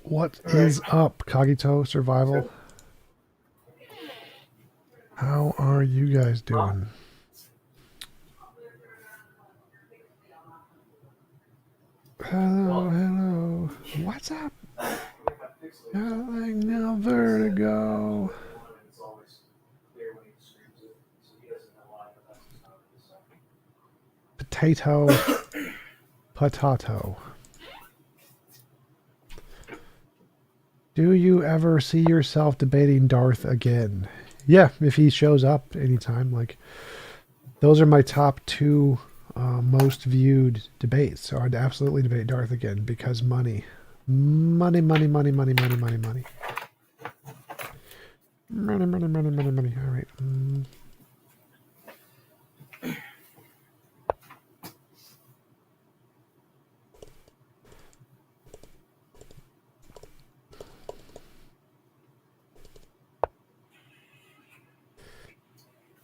What is up, Kagito Survival? How are you guys doing? Hello, hello. What's up? Having no vertigo. Potato. Do you ever see yourself debating Darth again? Yeah, if he shows up anytime. Like, those are my top two most viewed debates. So I'd absolutely debate Darth again because money. Money. Money. All right.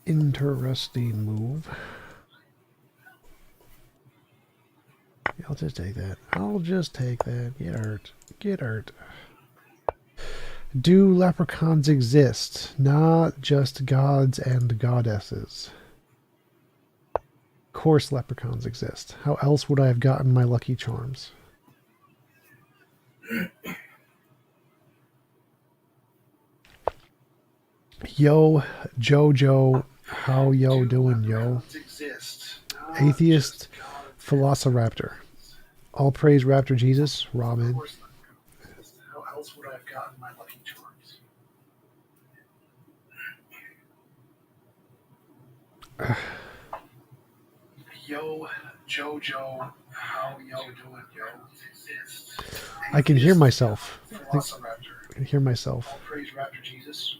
Interesting move. Yeah, I'll just take that. Get hurt. Do leprechauns exist? Not just gods and goddesses. Of course leprechauns exist. How else would I have gotten my lucky charms? Yo, Jojo, how yo doing, yo? Atheist Velociraptor. All praise Raptor Jesus, Robin. How else would I have gotten my lucky charms? Yo, Jojo, how yo doing, yo? I can hear myself. I can hear myself. All praise Raptor Jesus.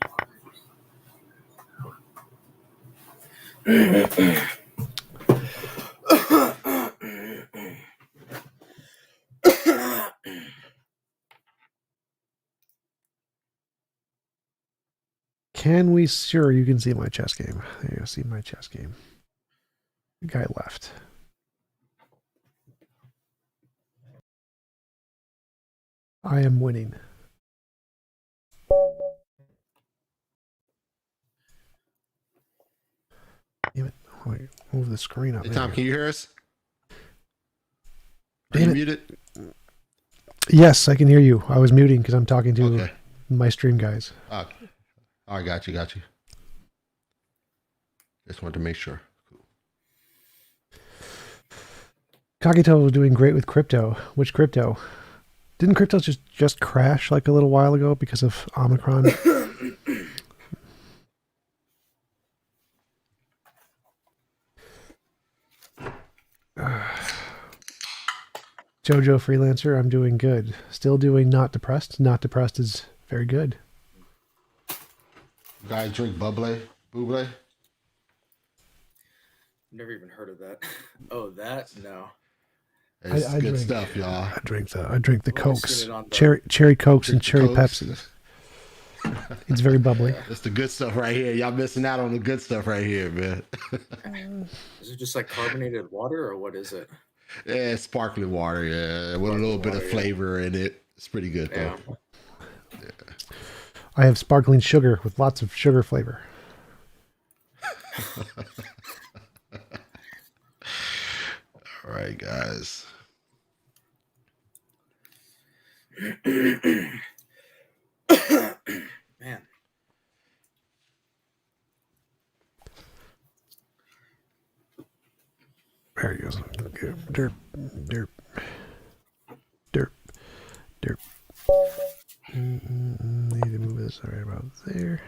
Can we? Sure, you can see my chess game. There you see my chess game. The guy left. I am winning. Damn it. Wait, move the screen up. Hey, Tom, can you hear us? Are Damn you it. muted? Yes, I can hear you. I was muting because I'm talking to my stream guys. All right, got you. Just wanted to make sure. Cool. Kagito was doing great with crypto. Which crypto? Didn't crypto just crash like a little while ago because of Omicron? Jojo Freelancer, I'm doing good. Still doing Not Depressed. Not Depressed is very good. You guys drink buble? Never even heard of that. Oh, that? No. It's good stuff, y'all. I drink the Cokes. Cherry Cokes and cherry Pepsis. It's very bubbly. It's the good stuff right here. Y'all missing out on the good stuff right here, man. Is it just like carbonated water or what is it? Yeah, it's sparkling water, yeah. With a little bit of flavor in it. It's pretty good, though. Yeah. I have sparkling sugar with lots of sugar flavor. All right, guys. Man. There he goes. Derp. Need to move this right about there.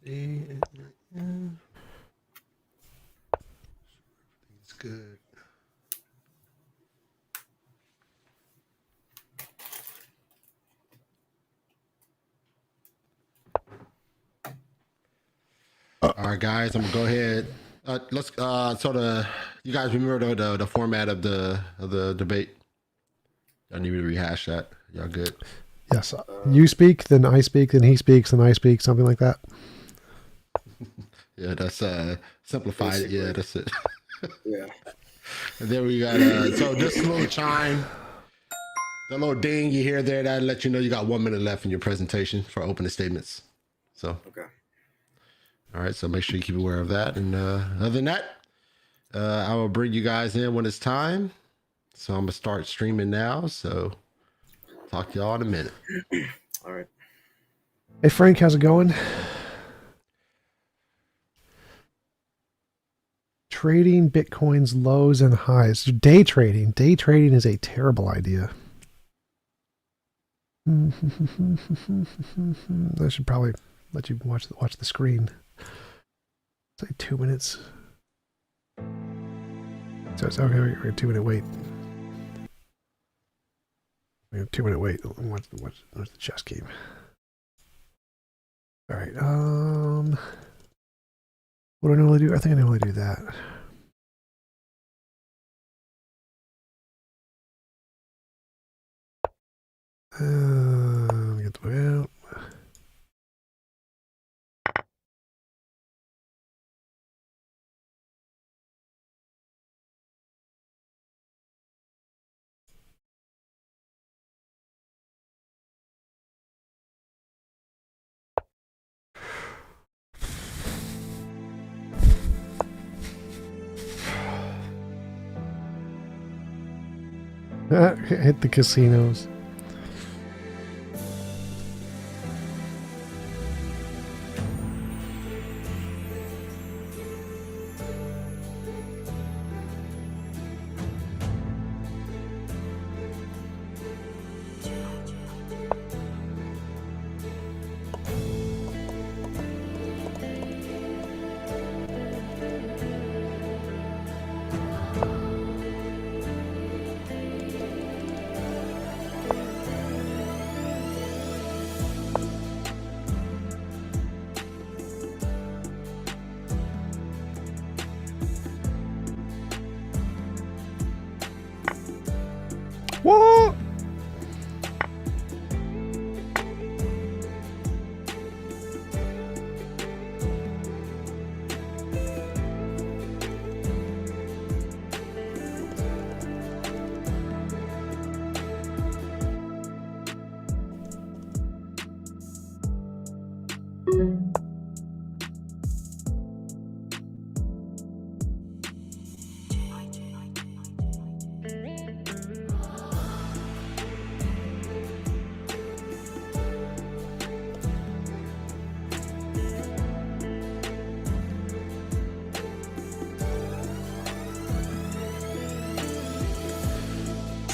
It's good. All right, guys, I'm gonna go ahead. Let's you guys remember the format of the debate? I need me to rehash that. Y'all good? Yes. You speak, then I speak, then he speaks, then I speak, something like that. Yeah, that's simplified. Basically. Yeah, that's it. Yeah. And then we got so this little chime, the little ding you hear there, that let you know you got 1 minute left in your presentation for opening statements. So Okay. all right, so make sure you keep aware of that. And other than that, I will bring you guys in when it's time. So I'm gonna start streaming now. So talk to y'all in a minute. All right. Hey, Frank, how's it going? Trading Bitcoin's lows and highs. Day trading. Day trading is a terrible idea. I should probably let you watch the screen. It's like 2 minutes. So it's okay. We're 2 minute wait. We have 2 minute wait. Watch the chess game. All right. What do I normally do? I think I normally do that. Get the way out. Hit the casinos. What?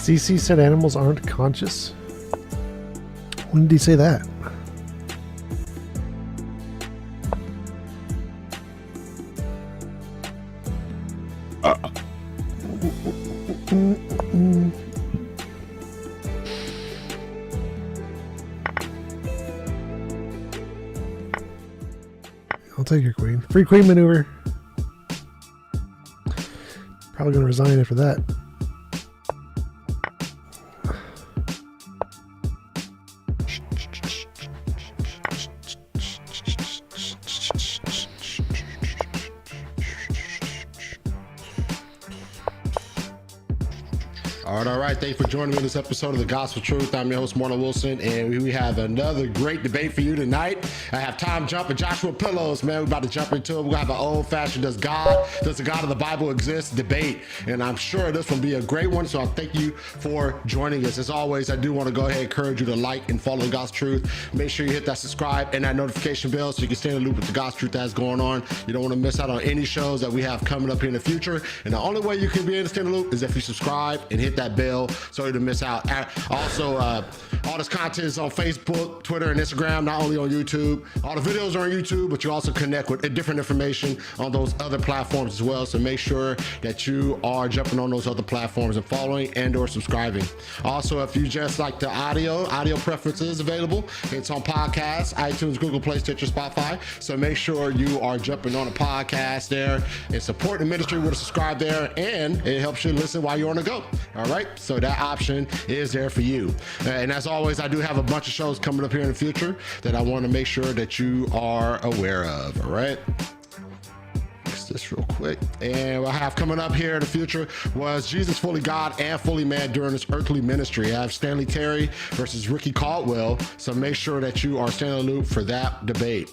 CC said animals aren't conscious. When did he say that? I'll take your queen. Free queen maneuver. Probably gonna resign after that. All right. Thanks for joining me in this episode of The Gospel Truth. I'm your host, Marlon Wilson, and we have another great debate for you tonight. I have TJump and Joshua Pillows, man. We're about to jump into it. We're going to have an old-fashioned does the God of the Bible exist debate, and I'm sure this will be a great one, so I thank you for joining us. As always, I do want to go ahead and encourage you to like and follow The Gospel Truth. Make sure you hit that subscribe and that notification bell so you can stay in the loop with The Gospel Truth that's going on. You don't want to miss out on any shows that we have coming up here in the future, and the only way you can be able to stay in the loop is if you subscribe and hit hit that bell so you don't miss out. Also, all this content is on Facebook, Twitter, and Instagram, not only on YouTube. All the videos are on YouTube, but you also connect with different information on those other platforms as well. So make sure that you are jumping on those other platforms and following and or subscribing. Also, if you just like the audio preferences available. It's on podcasts, iTunes, Google Play, Stitcher, Spotify. So make sure you are jumping on a podcast there and support the ministry with a subscribe there, and it helps you listen while you're on the go. All right, so that option is there for you. And as always, I do have a bunch of shows coming up here in the future that I want to make sure that you are aware of. All right. This real quick, and what I have coming up here in the future was Jesus fully God and fully man during his earthly ministry. I have Stanley Terry versus Ricky Caldwell, so make sure that you are staying in the loop for that debate.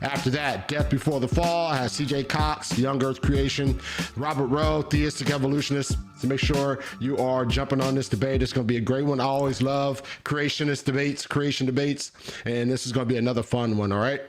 After that, Death Before the Fall, I have CJ Cox, Young Earth Creation, Robert Rowe, Theistic Evolutionist. So make sure you are jumping on this debate. It's going to be a great one. I always love creation debates, and this is going to be another fun one. All right.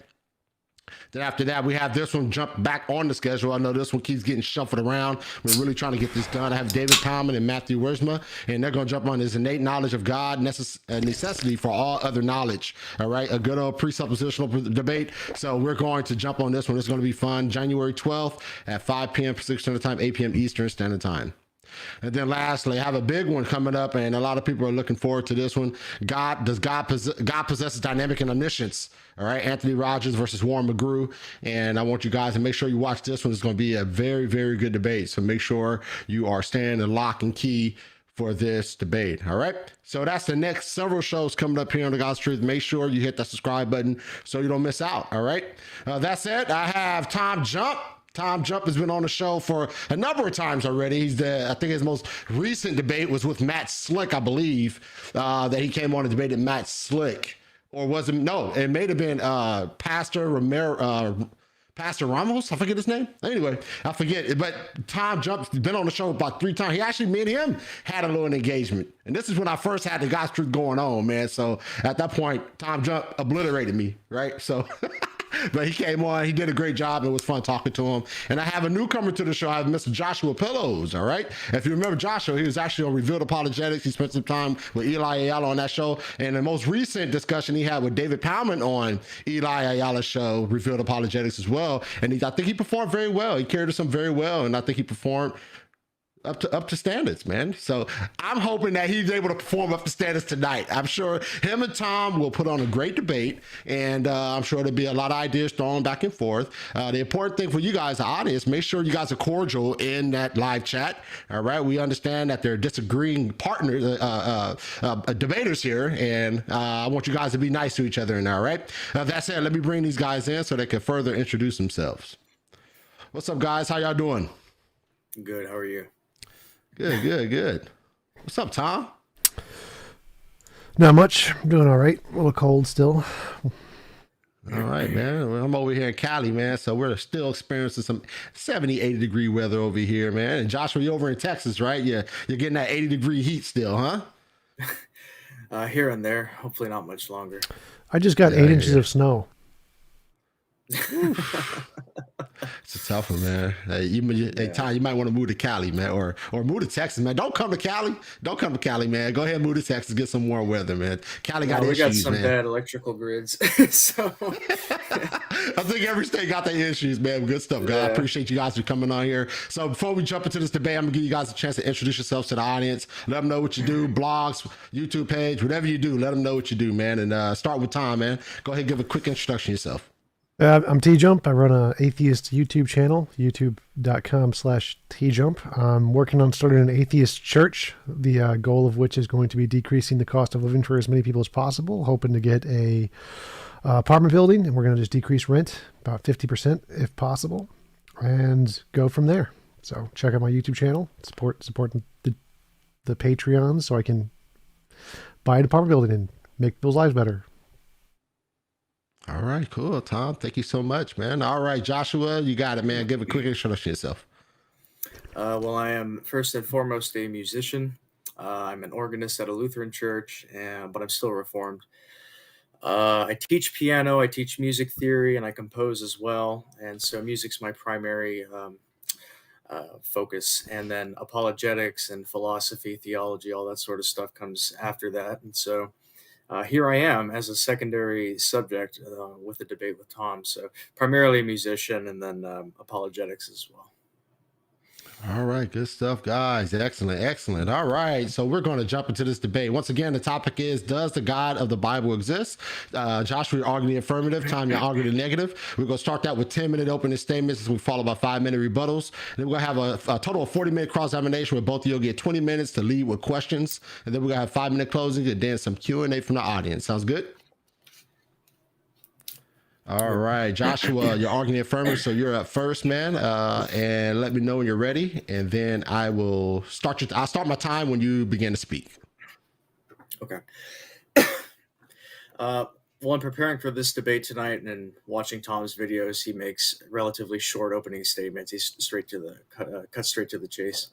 Then after that, we have this one jump back on the schedule. I know this one keeps getting shuffled around. We're really trying to get this done. I have David Palmer and Matthew Wiersma, and they're going to jump on this innate knowledge of God, necessity for all other knowledge. All right, a good old presuppositional debate. So we're going to jump on this one. It's going to be fun. January 12th at 5 p.m. Pacific Standard Time, 8 p.m. Eastern Standard Time. And then lastly, I have a big one coming up, and a lot of people are looking forward to this one. God possesses dynamic and omniscience. All right, Anthony Rogers versus Warren McGrew. And I want you guys to make sure you watch this one. It's going to be a very, very good debate. So make sure you are staying in lock and key for this debate. All right. So that's the next several shows coming up here on the God's Truth. Make sure you hit that subscribe button so you don't miss out. All right. That's it. I have TJump. TJump has been on the show for a number of times already. I think his most recent debate was with Matt Slick, I believe, that he came on and debated Matt Slick. Or was it? No, it may have been Pastor Ramos. I forget his name. Anyway, I forget. But TJump's been on the show about 3 times. He actually, me and him had a little engagement. And this is when I first had the God's Truth going on, man. So at that point, TJump obliterated me, right? So... But he came on, he did a great job. It was fun talking to him. And I have a newcomer to the show. I have Mr. Joshua Pillows, all right? If you remember Joshua, he was actually on Revealed Apologetics. He spent some time with Eli Ayala on that show. And the most recent discussion he had with David Palmer on Eli Ayala's show, Revealed Apologetics as well. And I think he performed very well. He carried us very well, and I think he performed up to standards, man. So I'm hoping that he's able to perform up to standards tonight. I'm sure him and Tom will put on a great debate, and I'm sure there'll be a lot of ideas thrown back and forth. The important thing for you guys, the audience, make sure you guys are cordial in that live chat. All right, we understand that they're disagreeing partners, debaters here, and I want you guys to be nice to each other. And all right, that said, let me bring these guys in so they can further introduce themselves. What's up, guys? How y'all doing? Good. How are you? Good. What's up, Tom? Not much. I'm doing all right. A little cold still. All right, man. Well, I'm over here in Cali, man, so we're still experiencing some 70, 80 degree weather over here, man. And Joshua, you're over in Texas, right? You're getting that 80 degree heat still, huh? Here and there. Hopefully not much longer. I just got 8 inches of snow. It's a tough one, man. Tom, you might want to move to Cali, man, or move to Texas, man. Don't come to Cali. Man. Go ahead and move to Texas, get some warm weather, man. Cali got issues, man. We got some bad electrical grids. So I think every state got their issues, man. Good stuff, guys. I appreciate you guys for coming on here. So before we jump into this debate, I'm gonna give you guys a chance to introduce yourselves to the audience. Let them know what you do, blogs, YouTube page, whatever you do. Let them know what you do, man. And start with Tom, man. Go ahead and give a quick introduction yourself. I'm TJump. I run an atheist YouTube channel, youtube.com/TJump. I'm working on starting an atheist church, the goal of which is going to be decreasing the cost of living for as many people as possible, hoping to get a apartment building, and we're going to just decrease rent about 50% if possible, and go from there. So check out my YouTube channel, support the Patreon so I can buy an apartment building and make people's lives better. All right, cool, Tom. Thank you so much, man. All right, Joshua, you got it, man. Give a quick introduction to yourself. Well, I am first and foremost a musician. I'm an organist at a Lutheran church, but I'm still Reformed. I teach piano, I teach music theory, and I compose as well. And so music's my primary focus, and then apologetics and philosophy, theology, all that sort of stuff comes after that. And so here I am as a secondary subject with the debate with Tom. So primarily a musician, and then apologetics as well. All right, good stuff, guys. Excellent, excellent. All right, so we're going to jump into this debate. Once again, the topic is: does the God of the Bible exist? Josh, we're arguing the affirmative. Tom, you're arguing the negative. We're going to start that with 10-minute opening statements, as we follow by 5-minute rebuttals. And then we're going to have a total of 40-minute cross-examination, where both of you will get 20 minutes to lead with questions, and then we're going to have 5-minute closings and then some Q&A from the audience. Sounds good? All right, Joshua, you're arguing the affirmative, so you're up first, man. And let me know when you're ready, and then I will start I'll start my time when you begin to speak. Okay. Well, in preparing for this debate tonight and watching Tom's videos, he makes relatively short opening statements. He's cut straight to the chase.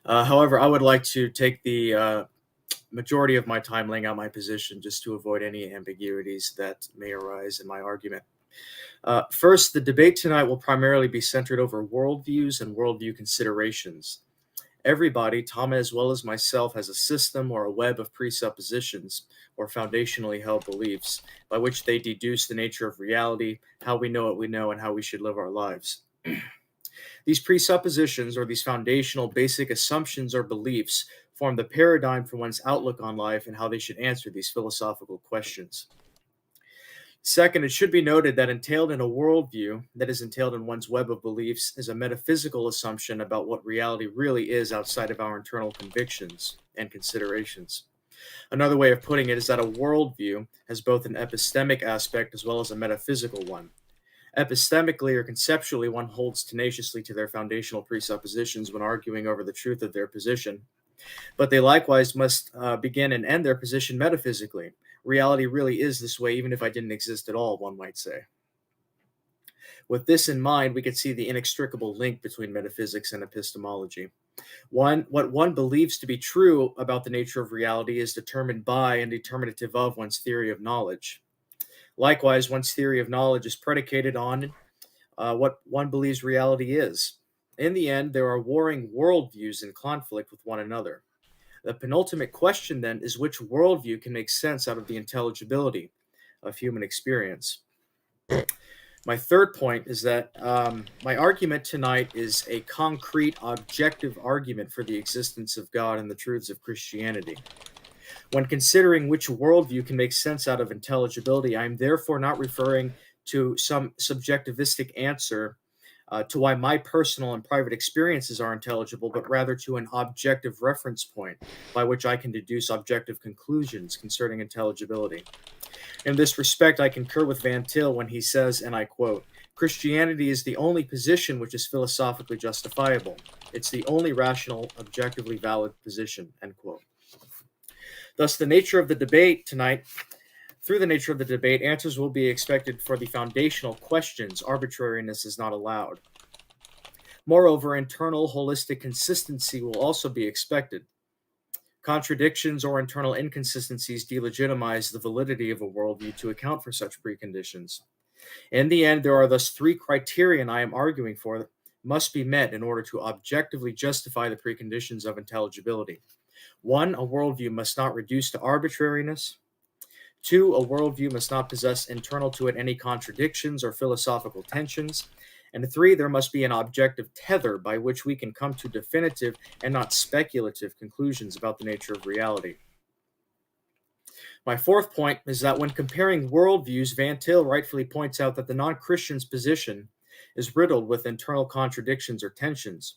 However, I would like to take the majority of my time laying out my position, just to avoid any ambiguities that may arise in my argument. First, the debate tonight will primarily be centered over worldviews and worldview considerations. Everybody, Tom as well as myself, has a system or a web of presuppositions or foundationally held beliefs by which they deduce the nature of reality, how we know what we know, and how we should live our lives. These presuppositions, or these foundational basic assumptions or beliefs, form the paradigm for one's outlook on life and how they should answer these philosophical questions. Second, it should be noted that entailed in a worldview, that is entailed in one's web of beliefs, is a metaphysical assumption about what reality really is outside of our internal convictions and considerations. Another way of putting it is that a worldview has both an epistemic aspect as well as a metaphysical one. Epistemically or conceptually, one holds tenaciously to their foundational presuppositions when arguing over the truth of their position. But they likewise must begin and end their position metaphysically. Reality really is this way, even if I didn't exist at all, one might say. With this in mind, we can see the inextricable link between metaphysics and epistemology. What one believes to be true about the nature of reality is determined by and determinative of one's theory of knowledge. Likewise, one's theory of knowledge is predicated on what one believes reality is. In the end, there are warring worldviews in conflict with one another. The penultimate question, then, is which worldview can make sense out of the intelligibility of human experience. My third point is that my argument tonight is a concrete, objective argument for the existence of God and the truths of Christianity. When considering which worldview can make sense out of intelligibility, I am therefore not referring to some subjectivistic answer to why my personal and private experiences are intelligible, but rather to an objective reference point by which I can deduce objective conclusions concerning intelligibility. In this respect, I concur with Van Til when he says, and I quote, "Christianity is the only position which is philosophically justifiable. It's the only rational, objectively valid position," end quote. Thus, the nature of the debate tonight, through the nature of the debate, answers will be expected for the foundational questions. Arbitrariness is not allowed. Moreover, internal holistic consistency will also be expected. Contradictions or internal inconsistencies delegitimize the validity of a worldview to account for such preconditions. In the end, there are thus three criterion I am arguing for that must be met in order to objectively justify the preconditions of intelligibility. 1, a worldview must not reduce to arbitrariness. 2, a worldview must not possess internal to it any contradictions or philosophical tensions. And 3, there must be an objective tether by which we can come to definitive and not speculative conclusions about the nature of reality. My fourth point is that when comparing worldviews, Van Til rightfully points out that the non-Christian's position is riddled with internal contradictions or tensions.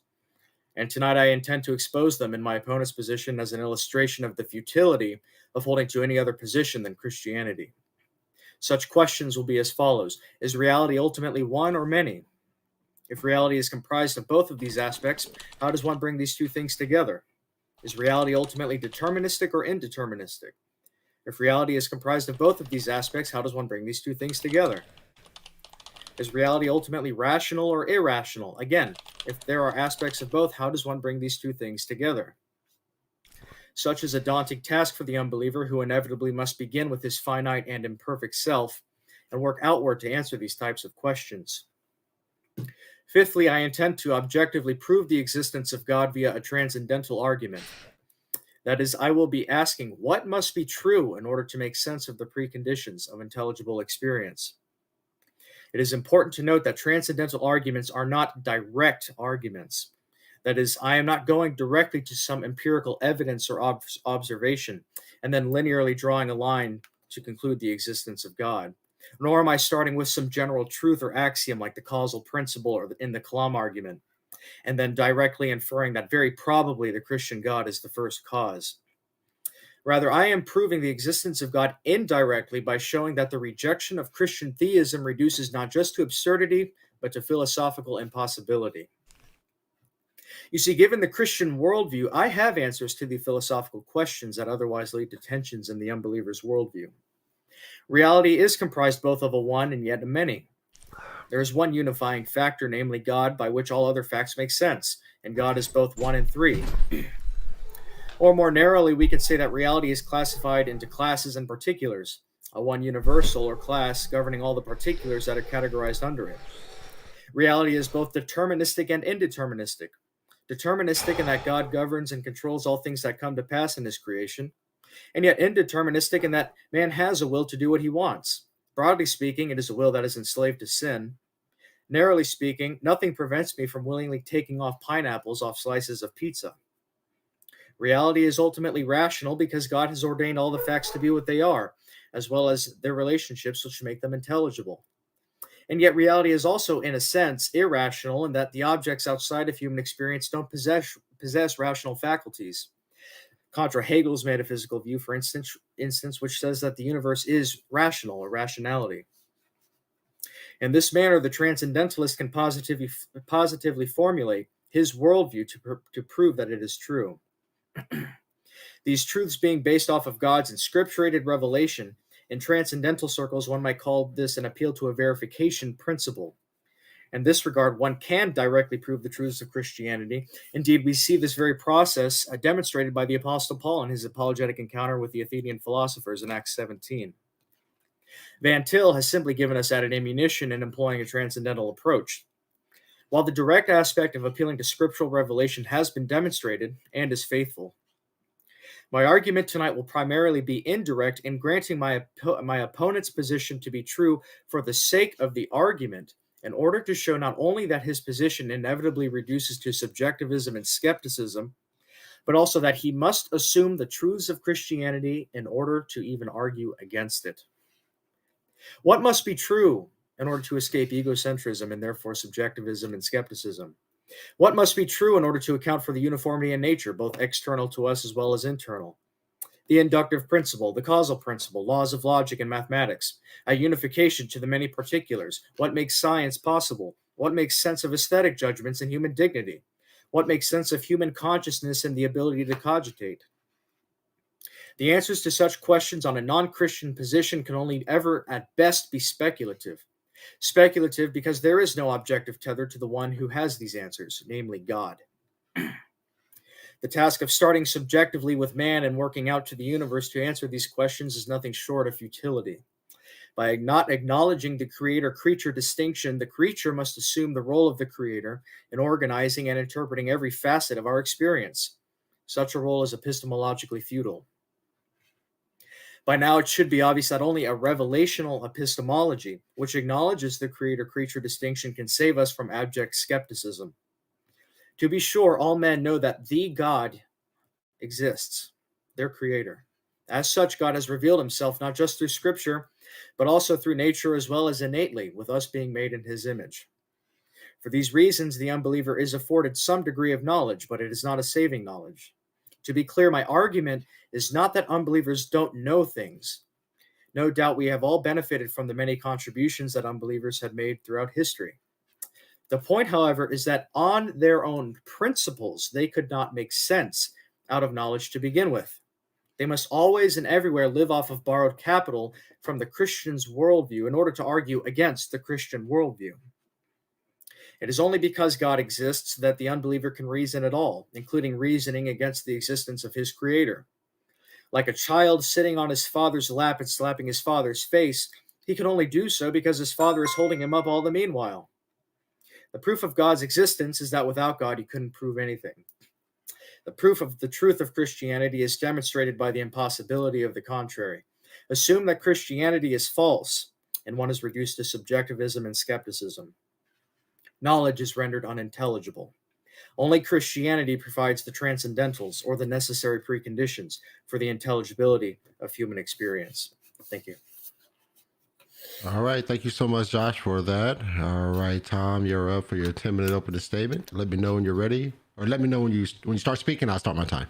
And tonight I intend to expose them in my opponent's position as an illustration of the futility of holding to any other position than Christianity. Such questions will be as follows. Is reality ultimately one or many? If reality is comprised of both of these aspects, how does one bring these two things together? Is reality ultimately deterministic or indeterministic? If reality is comprised of both of these aspects, how does one bring these two things together? Is reality ultimately rational or irrational? Again, if there are aspects of both, how does one bring these two things together? Such is a daunting task for the unbeliever, who inevitably must begin with his finite and imperfect self and work outward to answer these types of questions. Fifthly, I intend to objectively prove the existence of God via a transcendental argument. That is, I will be asking what must be true in order to make sense of the preconditions of intelligible experience. It is important to note that transcendental arguments are not direct arguments. That is, I am not going directly to some empirical evidence or observation and then linearly drawing a line to conclude the existence of God. Nor am I starting with some general truth or axiom like the causal principle or in the Kalam argument, and then directly inferring that very probably the Christian God is the first cause. Rather, I am proving the existence of God indirectly by showing that the rejection of Christian theism reduces not just to absurdity, but to philosophical impossibility. You see, given the Christian worldview, I have answers to the philosophical questions that otherwise lead to tensions in the unbeliever's worldview. Reality is comprised both of a one and yet a many. There is one unifying factor, namely God, by which all other facts make sense, and God is both one and three. Or more narrowly, we could say that reality is classified into classes and particulars, a one universal or class governing all the particulars that are categorized under it. Reality is both deterministic and indeterministic. Deterministic in that God governs and controls all things that come to pass in his creation, and yet indeterministic in that man has a will to do what he wants. Broadly speaking, it is a will that is enslaved to sin. Narrowly speaking, nothing prevents me from willingly taking off pineapples off slices of pizza. Reality is ultimately rational because God has ordained all the facts to be what they are, as well as their relationships which make them intelligible. And yet reality is also, in a sense, irrational in that the objects outside of human experience don't possess rational faculties. Contra Hegel's metaphysical view, for instance, which says that the universe is rational or rationality. In this manner, the transcendentalist can positively formulate his worldview to prove that it is true. These truths being based off of God's inscripturated revelation, in transcendental circles, one might call this an appeal to a verification principle. In this regard, one can directly prove the truths of Christianity. Indeed, we see this very process demonstrated by the Apostle Paul in his apologetic encounter with the Athenian philosophers in Acts 17. Van Til has simply given us added ammunition in employing a transcendental approach. While the direct aspect of appealing to scriptural revelation has been demonstrated and is faithful, my argument tonight will primarily be indirect in granting my opponent's position to be true for the sake of the argument, in order to show not only that his position inevitably reduces to subjectivism and skepticism, but also that he must assume the truths of Christianity in order to even argue against it. What must be true in order to escape egocentrism and therefore subjectivism and skepticism? What must be true in order to account for the uniformity in nature, both external to us as well as internal? The inductive principle, the causal principle, laws of logic and mathematics, a unification to the many particulars, what makes science possible, what makes sense of aesthetic judgments and human dignity, what makes sense of human consciousness and the ability to cogitate. The answers to such questions on a non-Christian position can only ever at best be speculative. Speculative because there is no objective tether to the one who has these answers, namely God. The task of starting subjectively with man and working out to the universe to answer these questions is nothing short of futility. By not acknowledging the creator-creature distinction, the creature must assume the role of the creator in organizing and interpreting every facet of our experience. Such a role is epistemologically futile. By now, it should be obvious that only a revelational epistemology, which acknowledges the creator-creature distinction, can save us from abject skepticism. To be sure, all men know that the God exists, their creator. As such, God has revealed himself not just through Scripture, but also through nature as well as innately, with us being made in his image. For these reasons, the unbeliever is afforded some degree of knowledge, but it is not a saving knowledge. To be clear, my argument is not that unbelievers don't know things. No doubt we have all benefited from the many contributions that unbelievers have made throughout history. The point, however, is that on their own principles, they could not make sense out of knowledge to begin with. They must always and everywhere live off of borrowed capital from the Christian's worldview in order to argue against the Christian worldview. It is only because God exists that the unbeliever can reason at all, including reasoning against the existence of his creator. Like a child sitting on his father's lap and slapping his father's face, he can only do so because his father is holding him up all the meanwhile. The proof of God's existence is that without God, you couldn't prove anything. The proof of the truth of Christianity is demonstrated by the impossibility of the contrary. Assume that Christianity is false, and one is reduced to subjectivism and skepticism. Knowledge is rendered unintelligible. Only Christianity provides the transcendentals, or the necessary preconditions, for the intelligibility of human experience. Thank you. All right. Thank you so much, Josh, for that. All right, Tom, you're up for your 10-minute opening statement. Let me know when you're ready, or let me know when you start speaking. I'll start my time.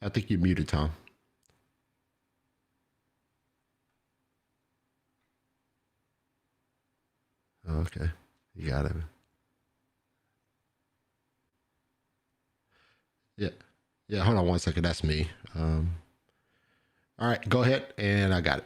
I think you're muted, Tom. Okay, you got it. Yeah. Hold on one second. That's me. All right, go ahead, and I got it.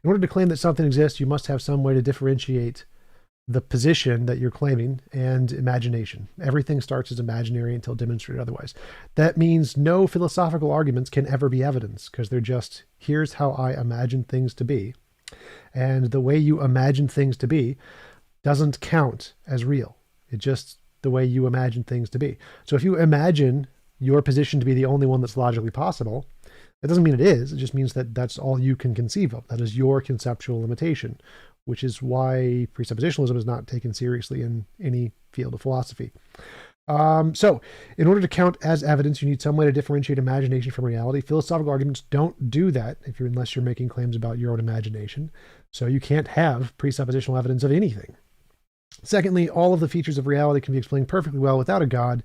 In order to claim that something exists, you must have some way to differentiate the position that you're claiming and imagination. Everything starts as imaginary until demonstrated otherwise. That means no philosophical arguments can ever be evidence, because they're just, here's how I imagine things to be. And the way you imagine things to be doesn't count as real. It's just the way you imagine things to be. So if you imagine your position to be the only one that's logically possible, that doesn't mean it is. It just means that that's all you can conceive of. That is your conceptual limitation, which is why presuppositionalism is not taken seriously in any field of philosophy. So in order to count as evidence, you need some way to differentiate imagination from reality. Philosophical arguments don't do that unless you're making claims about your own imagination. So you can't have presuppositional evidence of anything. Secondly, all of the features of reality can be explained perfectly well without a God.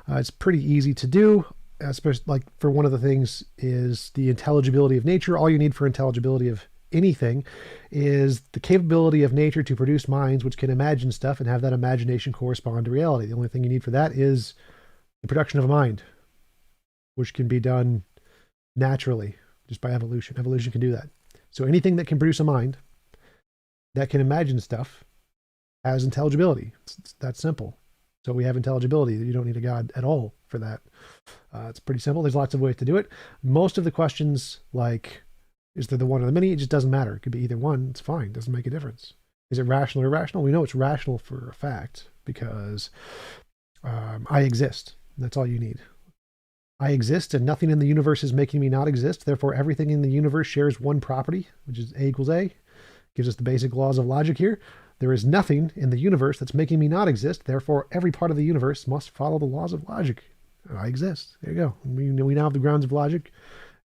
It's pretty easy to do. Especially, like, for one of the things is the intelligibility of nature. All you need for intelligibility of anything is the capability of nature to produce minds which can imagine stuff and have that imagination correspond to reality. The only thing you need for that is the production of a mind, which can be done naturally just by evolution. Evolution can do that. So anything that can produce a mind that can imagine stuff has intelligibility. It's that simple. So we have intelligibility. You don't need a God at all for that. It's pretty simple. There's lots of ways to do it. Most of the questions, like, is there the one or the many? It just doesn't matter. It could be either one. It's fine. It doesn't make a difference. Is it rational or irrational? We know it's rational for a fact because I exist. That's all you need. I exist and nothing in the universe is making me not exist. Therefore, everything in the universe shares one property, which is A equals A. Gives us the basic laws of logic here. There is nothing in the universe that's making me not exist. Therefore, every part of the universe must follow the laws of logic. I exist. There you go. We now have the grounds of logic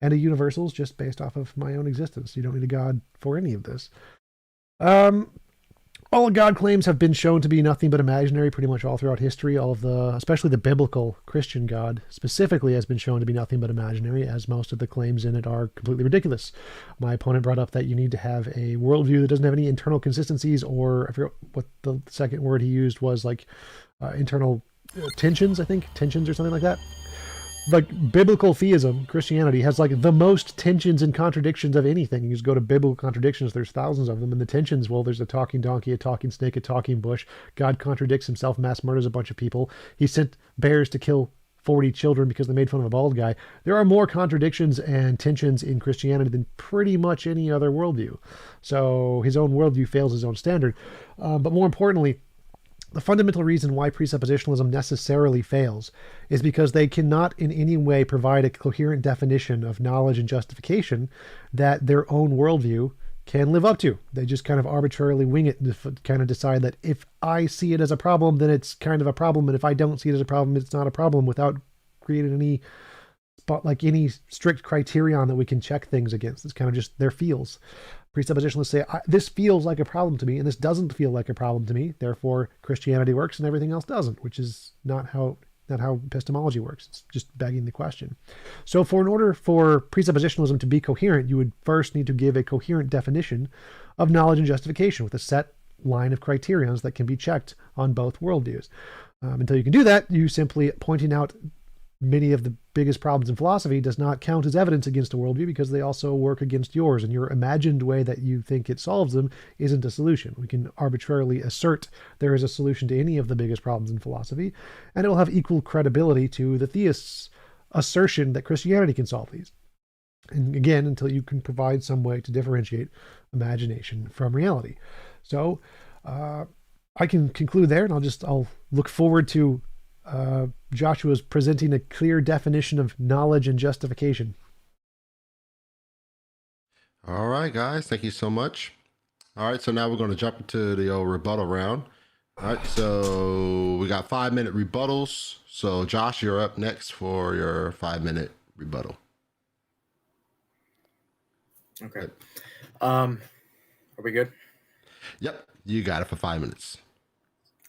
and a universals just based off of my own existence. You don't need a God for any of this. All God claims have been shown to be nothing but imaginary pretty much all throughout history. Especially the biblical Christian God specifically has been shown to be nothing but imaginary, as most of the claims in it are completely ridiculous. My opponent brought up that you need to have a worldview that doesn't have any internal consistencies, or I forget what the second word he used was, like internal tensions, I think, tensions or something like that. Like biblical theism, Christianity, has like the most tensions and contradictions of anything. You just go to biblical contradictions, there's thousands of them. And the tensions, well, there's a talking donkey, a talking snake, a talking bush. God contradicts himself, mass murders a bunch of people. He sent bears to kill 40 children because they made fun of a bald guy. There are more contradictions and tensions in Christianity than pretty much any other worldview. So his own worldview fails his own standard. But more importantly, the fundamental reason why presuppositionalism necessarily fails is because they cannot in any way provide a coherent definition of knowledge and justification that their own worldview can live up to. They just kind of arbitrarily wing it and kind of decide that if I see it as a problem, then it's kind of a problem. And if I don't see it as a problem, it's not a problem, without creating any strict criterion that we can check things against. It's kind of just their feels. Presuppositionalists say, this feels like a problem to me, and this doesn't feel like a problem to me. Therefore, Christianity works and everything else doesn't, which is not how epistemology works. It's just begging the question. So in order for presuppositionalism to be coherent, you would first need to give a coherent definition of knowledge and justification with a set line of criterions that can be checked on both worldviews. Until you can do that, you simply pointing out many of the biggest problems in philosophy does not count as evidence against a worldview because they also work against yours, and your imagined way that you think it solves them isn't a solution. We can arbitrarily assert there is a solution to any of the biggest problems in philosophy, and it will have equal credibility to the theist's assertion that Christianity can solve these. And again, until you can provide some way to differentiate imagination from reality. So I can conclude there, and I'll look forward to Joshua's presenting a clear definition of knowledge and justification. All right, guys, thank you so much. All right, so now we're going to jump into the old rebuttal round. All right, so we got 5-minute rebuttals. So Josh, you're up next for your 5-minute rebuttal. Okay. Are we good? Yep, you got it for 5 minutes.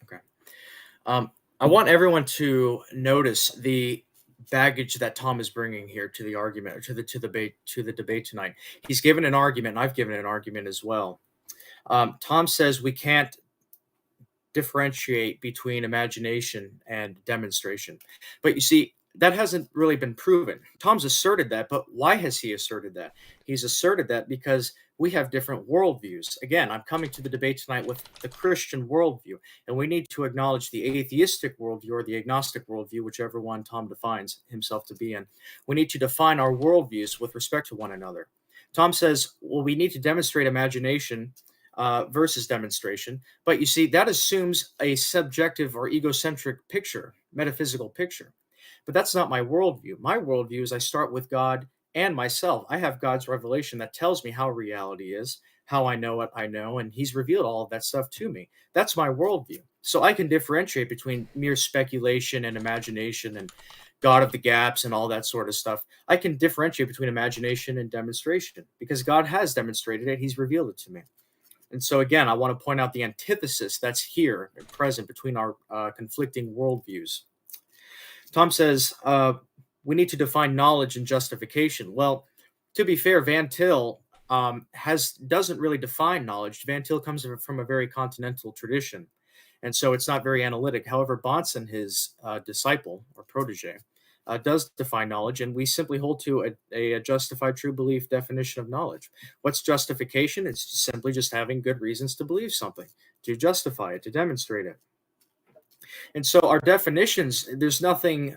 Okay. I want everyone to notice the baggage that Tom is bringing here to the argument, or to the debate tonight. He's given an argument, and I've given an argument as well. Tom says we can't differentiate between imagination and demonstration. But you see, that hasn't really been proven. Tom's asserted that, but why has he asserted that? He's asserted that because we have different worldviews. Again, I'm coming to the debate tonight with the Christian worldview, and we need to acknowledge the atheistic worldview or the agnostic worldview, whichever one Tom defines himself to be in. We need to define our worldviews with respect to one another. Tom says, well, we need to demonstrate imagination versus demonstration. But you see, that assumes a subjective or egocentric picture, metaphysical picture. But that's not my worldview. My worldview is I start with God and myself. I have God's revelation that tells me how reality is, how I know what I know, and he's revealed all of that stuff to me. That's my worldview. So I can differentiate between mere speculation and imagination and God of the gaps and all that sort of stuff. I can differentiate between imagination and demonstration because God has demonstrated it. He's revealed it to me. And so, again, I want to point out the antithesis that's here and present between our conflicting worldviews. Tom says we need to define knowledge and justification. Well, to be fair, Van Til doesn't really define knowledge. Van Til comes from a very continental tradition, and so it's not very analytic. However, Bahnsen, his disciple or protege, does define knowledge, and we simply hold to a justified true belief definition of knowledge. What's justification? It's simply just having good reasons to believe something, to justify it, to demonstrate it. And so our definitions, there's nothing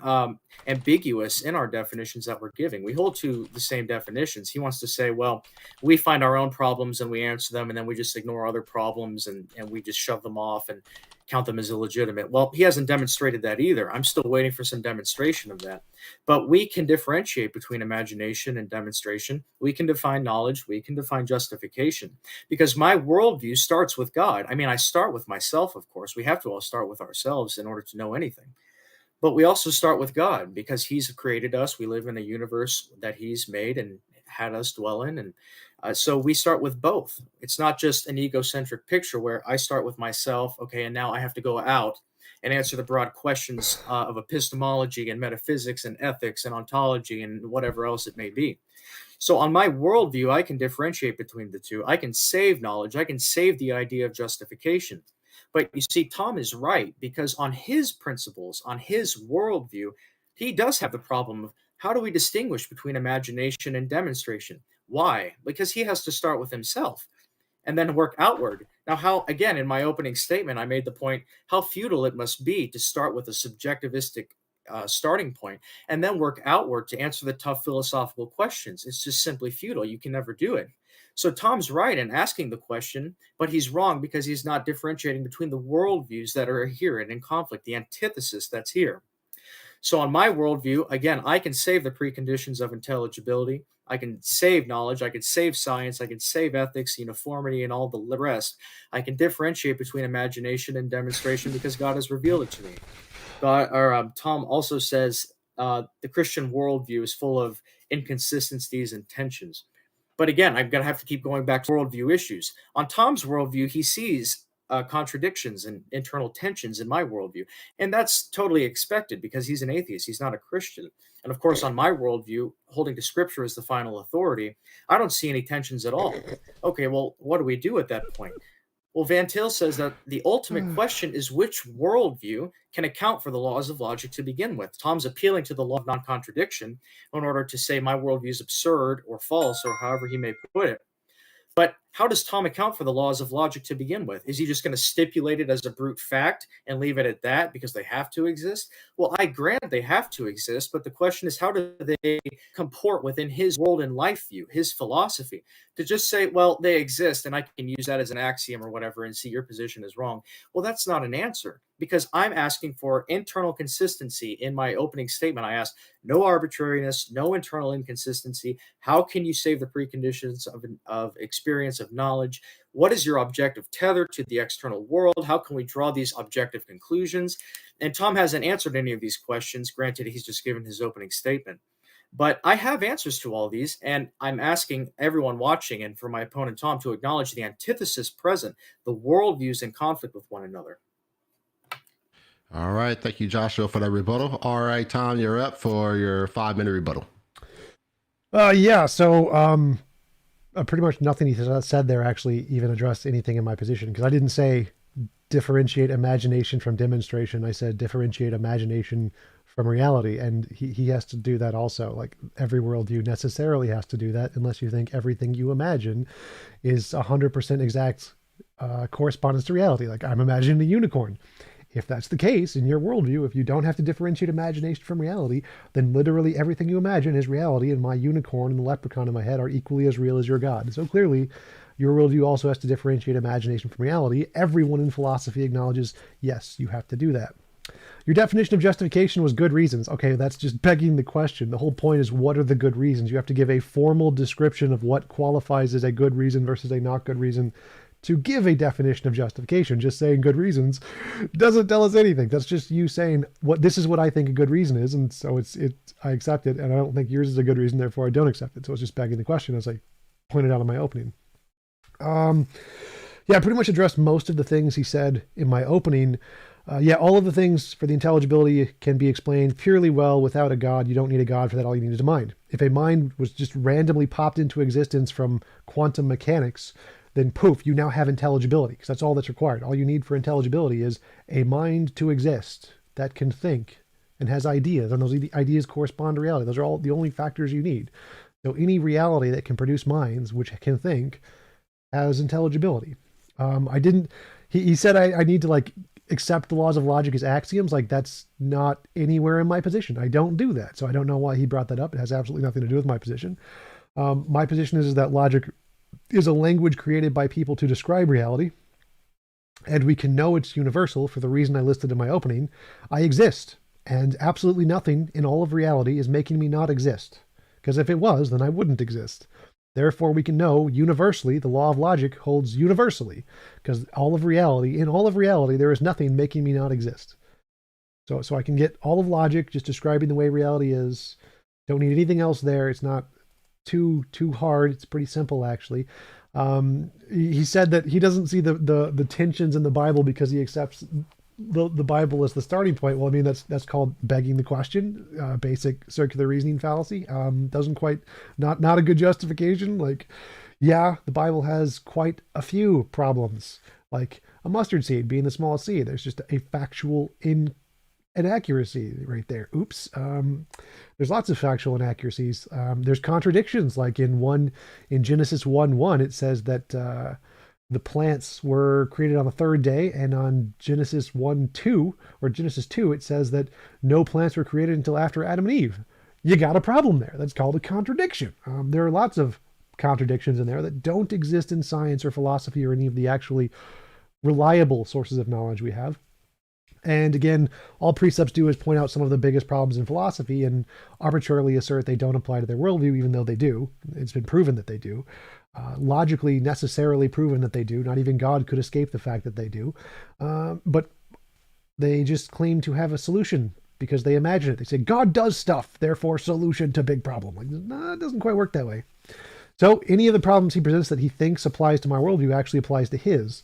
ambiguous in our definitions that we're giving. We hold to the same definitions. He wants to say, well, we find our own problems and we answer them, and then we just ignore other problems and we just shove them off and count them as illegitimate. Well, he hasn't demonstrated that either. I'm still waiting for some demonstration of that. But we can differentiate between imagination and demonstration. We can define knowledge. We can define justification. Because my worldview starts with God. I mean, I start with myself, of course. We have to all start with ourselves in order to know anything. But we also start with God because he's created us. We live in a universe that he's made and had us dwell in. And so we start with both. It's not just an egocentric picture where I start with myself, okay, and now I have to go out and answer the broad questions of epistemology and metaphysics and ethics and ontology and whatever else it may be. So on my worldview, I can differentiate between the two. I can save knowledge. I can save the idea of justification. But you see, Tom is right because on his principles, on his worldview, he does have the problem of how do we distinguish between imagination and demonstration? Why? Because he has to start with himself and then work outward. Now, how, again, in my opening statement, I made the point how futile it must be to start with a subjectivistic starting point and then work outward to answer the tough philosophical questions. It's just simply futile. You can never do it. So Tom's right in asking the question, but he's wrong because he's not differentiating between the worldviews that are here and in conflict, the antithesis that's here. So on my worldview, again, I can save the preconditions of intelligibility. I can save knowledge. I can save science. I can save ethics, uniformity, and all the rest. I can differentiate between imagination and demonstration because God has revealed it to me. Tom also says the Christian worldview is full of inconsistencies and tensions. But again, I'm going to have to keep going back to worldview issues. On Tom's worldview, he sees contradictions and internal tensions in my worldview. And that's totally expected because he's an atheist. He's not a Christian. And of course, on my worldview, holding to Scripture as the final authority, I don't see any tensions at all. Okay, well, what do we do at that point? Well, Van Til says that the ultimate question is which worldview can account for the laws of logic to begin with. Tom's appealing to the law of non-contradiction in order to say my worldview is absurd or false, or however he may put it. But how does Tom account for the laws of logic to begin with? Is he just going to stipulate it as a brute fact and leave it at that because they have to exist? Well, I grant they have to exist, but the question is, how do they comport within his world and life view, his philosophy? To just say, well, they exist and I can use that as an axiom or whatever and see your position is wrong. Well, that's not an answer, because I'm asking for internal consistency. In my opening statement, I asked no arbitrariness, no internal inconsistency. How can you save the preconditions of experience, of knowledge? What is your objective tether to the external world? How can we draw these objective conclusions? And Tom hasn't answered any of these questions. Granted, he's just given his opening statement. But I have answers to all these, and I'm asking everyone watching and for my opponent Tom to acknowledge the antithesis present, the worldviews in conflict with one another. All right. Thank you, Joshua, for that rebuttal. All right, Tom, you're up for your 5-minute rebuttal. Yeah, so pretty much nothing he said there actually even addressed anything in my position, because I didn't say differentiate imagination from demonstration. I said differentiate imagination from reality, and he has to do that also. Like, every worldview necessarily has to do that, unless you think everything you imagine is 100% exact correspondence to reality. Like, I'm imagining a unicorn. If that's the case in your worldview, if you don't have to differentiate imagination from reality, then literally everything you imagine is reality, and my unicorn and the leprechaun in my head are equally as real as your God. So clearly, your worldview also has to differentiate imagination from reality. Everyone in philosophy acknowledges, yes, you have to do that. Your definition of justification was good reasons. Okay, that's just begging the question. The whole point is, what are the good reasons? You have to give a formal description of what qualifies as a good reason versus a not good reason to give a definition of justification. Just saying good reasons doesn't tell us anything. That's just you saying, this is what I think a good reason is, and so I accept it, and I don't think yours is a good reason, therefore I don't accept it. So it's just begging the question, as I pointed out in my opening. Yeah, I pretty much addressed most of the things he said in my opening. Yeah, all of the things for the intelligibility can be explained purely well without a God. You don't need a God for that. All you need is a mind. If a mind was just randomly popped into existence from quantum mechanics, then poof, you now have intelligibility, because that's all that's required. All you need for intelligibility is a mind to exist that can think and has ideas, and those ideas correspond to reality. Those are all the only factors you need. So any reality that can produce minds which can think has intelligibility. He said I need to accept the laws of logic as axioms. Like, that's not anywhere in my position. I don't do that. So I don't know why he brought that up. It has absolutely nothing to do with my position. My position is that logic is a language created by people to describe reality, and we can know it's universal for the reason I listed in my opening. I exist, and absolutely nothing in all of reality is making me not exist, because if it was, then I wouldn't exist. Therefore, we can know universally the law of logic holds universally, because in all of reality, there is nothing making me not exist. So I can get all of logic just describing the way reality is. Don't need anything else there. It's not too hard. It's pretty simple, actually. He said that he doesn't see the tensions in the Bible because he accepts the Bible as the starting point. Well, I mean, that's called begging the question, basic circular reasoning fallacy. Doesn't quite, not a good justification. Like, yeah, the Bible has quite a few problems, like a mustard seed being the smallest seed. There's just a factual inaccuracy right there. Oops. There's lots of factual inaccuracies. There's contradictions, like in Genesis 1:1, it says that the plants were created on the third day, and on Genesis 1:2 or Genesis 2, it says that no plants were created until after Adam and Eve. You got a problem there. That's called a contradiction. There are lots of contradictions in there that don't exist in science or philosophy or any of the actually reliable sources of knowledge we have. And again, all precepts do is point out some of the biggest problems in philosophy and arbitrarily assert they don't apply to their worldview, even though they do. It's been proven that they do. Logically, necessarily proven that they do. Not even God could escape the fact that they do. But they just claim to have a solution because they imagine it. They say, God does stuff, therefore solution to big problem. Like, nah, it doesn't quite work that way. So any of the problems he presents that he thinks applies to my worldview actually applies to his.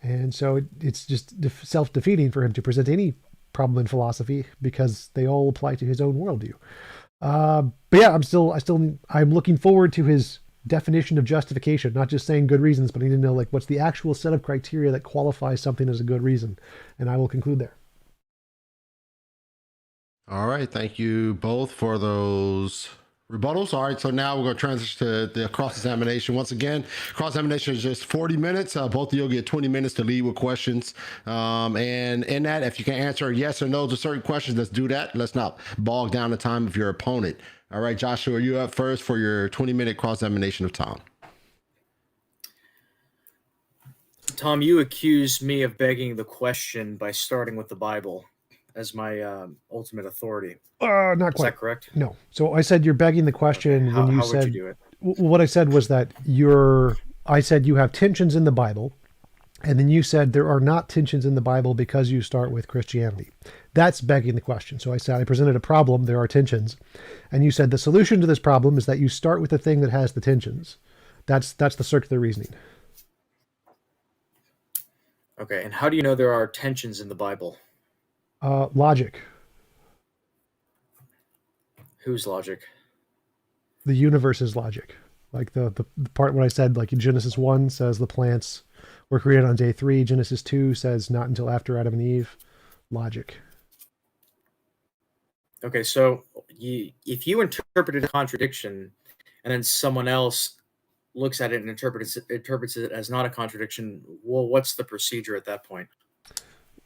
And so it's just self-defeating for him to present any problem in philosophy because they all apply to his own worldview. But yeah, I'm looking forward to his definition of justification, not just saying good reasons, but I need to know like what's the actual set of criteria that qualifies something as a good reason. And I will conclude there. All right. Thank you both for those rebuttals. All right. So now we're going to transition to the cross examination. Once again, cross examination is just 40 minutes. Both of you will get 20 minutes to lead with questions. And in that, if you can answer yes or no to certain questions, let's do that. Let's not bog down the time of your opponent. All right, Joshua, you up first for your 20-minute cross examination of Tom. Tom, you accused me of begging the question by starting with the Bible as my ultimate authority. Not Is quite. that correct? No. So I said you're begging the question Okay. when you how said. would you do it? What I said was that I said you have tensions in the Bible, and then you said there are not tensions in the Bible because you start with Christianity. That's begging the question. So I said I presented a problem, there are tensions, and you said the solution to this problem is that you start with the thing that has the tensions. That's the circular reasoning. Okay, and how do you know there are tensions in the Bible? Logic. Whose logic? The universe's logic. Like the part when I said like in Genesis 1 says the plants were created on day 3. Genesis 2 says not until after Adam and Eve. Logic. Okay, so if you interpreted a contradiction and then someone else looks at it and interprets it as not a contradiction, well, what's the procedure at that point?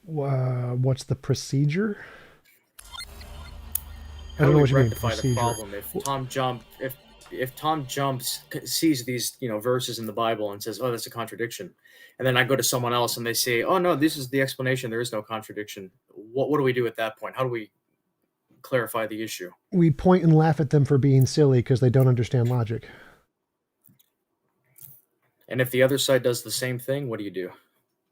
What's the procedure? I How don't do know we what you mean. rectify the Procedure. problem if Tom jumps sees these verses in the Bible and says, "Oh, that's a contradiction," and then I go to someone else and they say, "Oh no, this is the explanation. There is no contradiction." What do we do at that point? How do we clarify the issue? We point and laugh at them for being silly because they don't understand logic. And if the other side does the same thing, what do you do?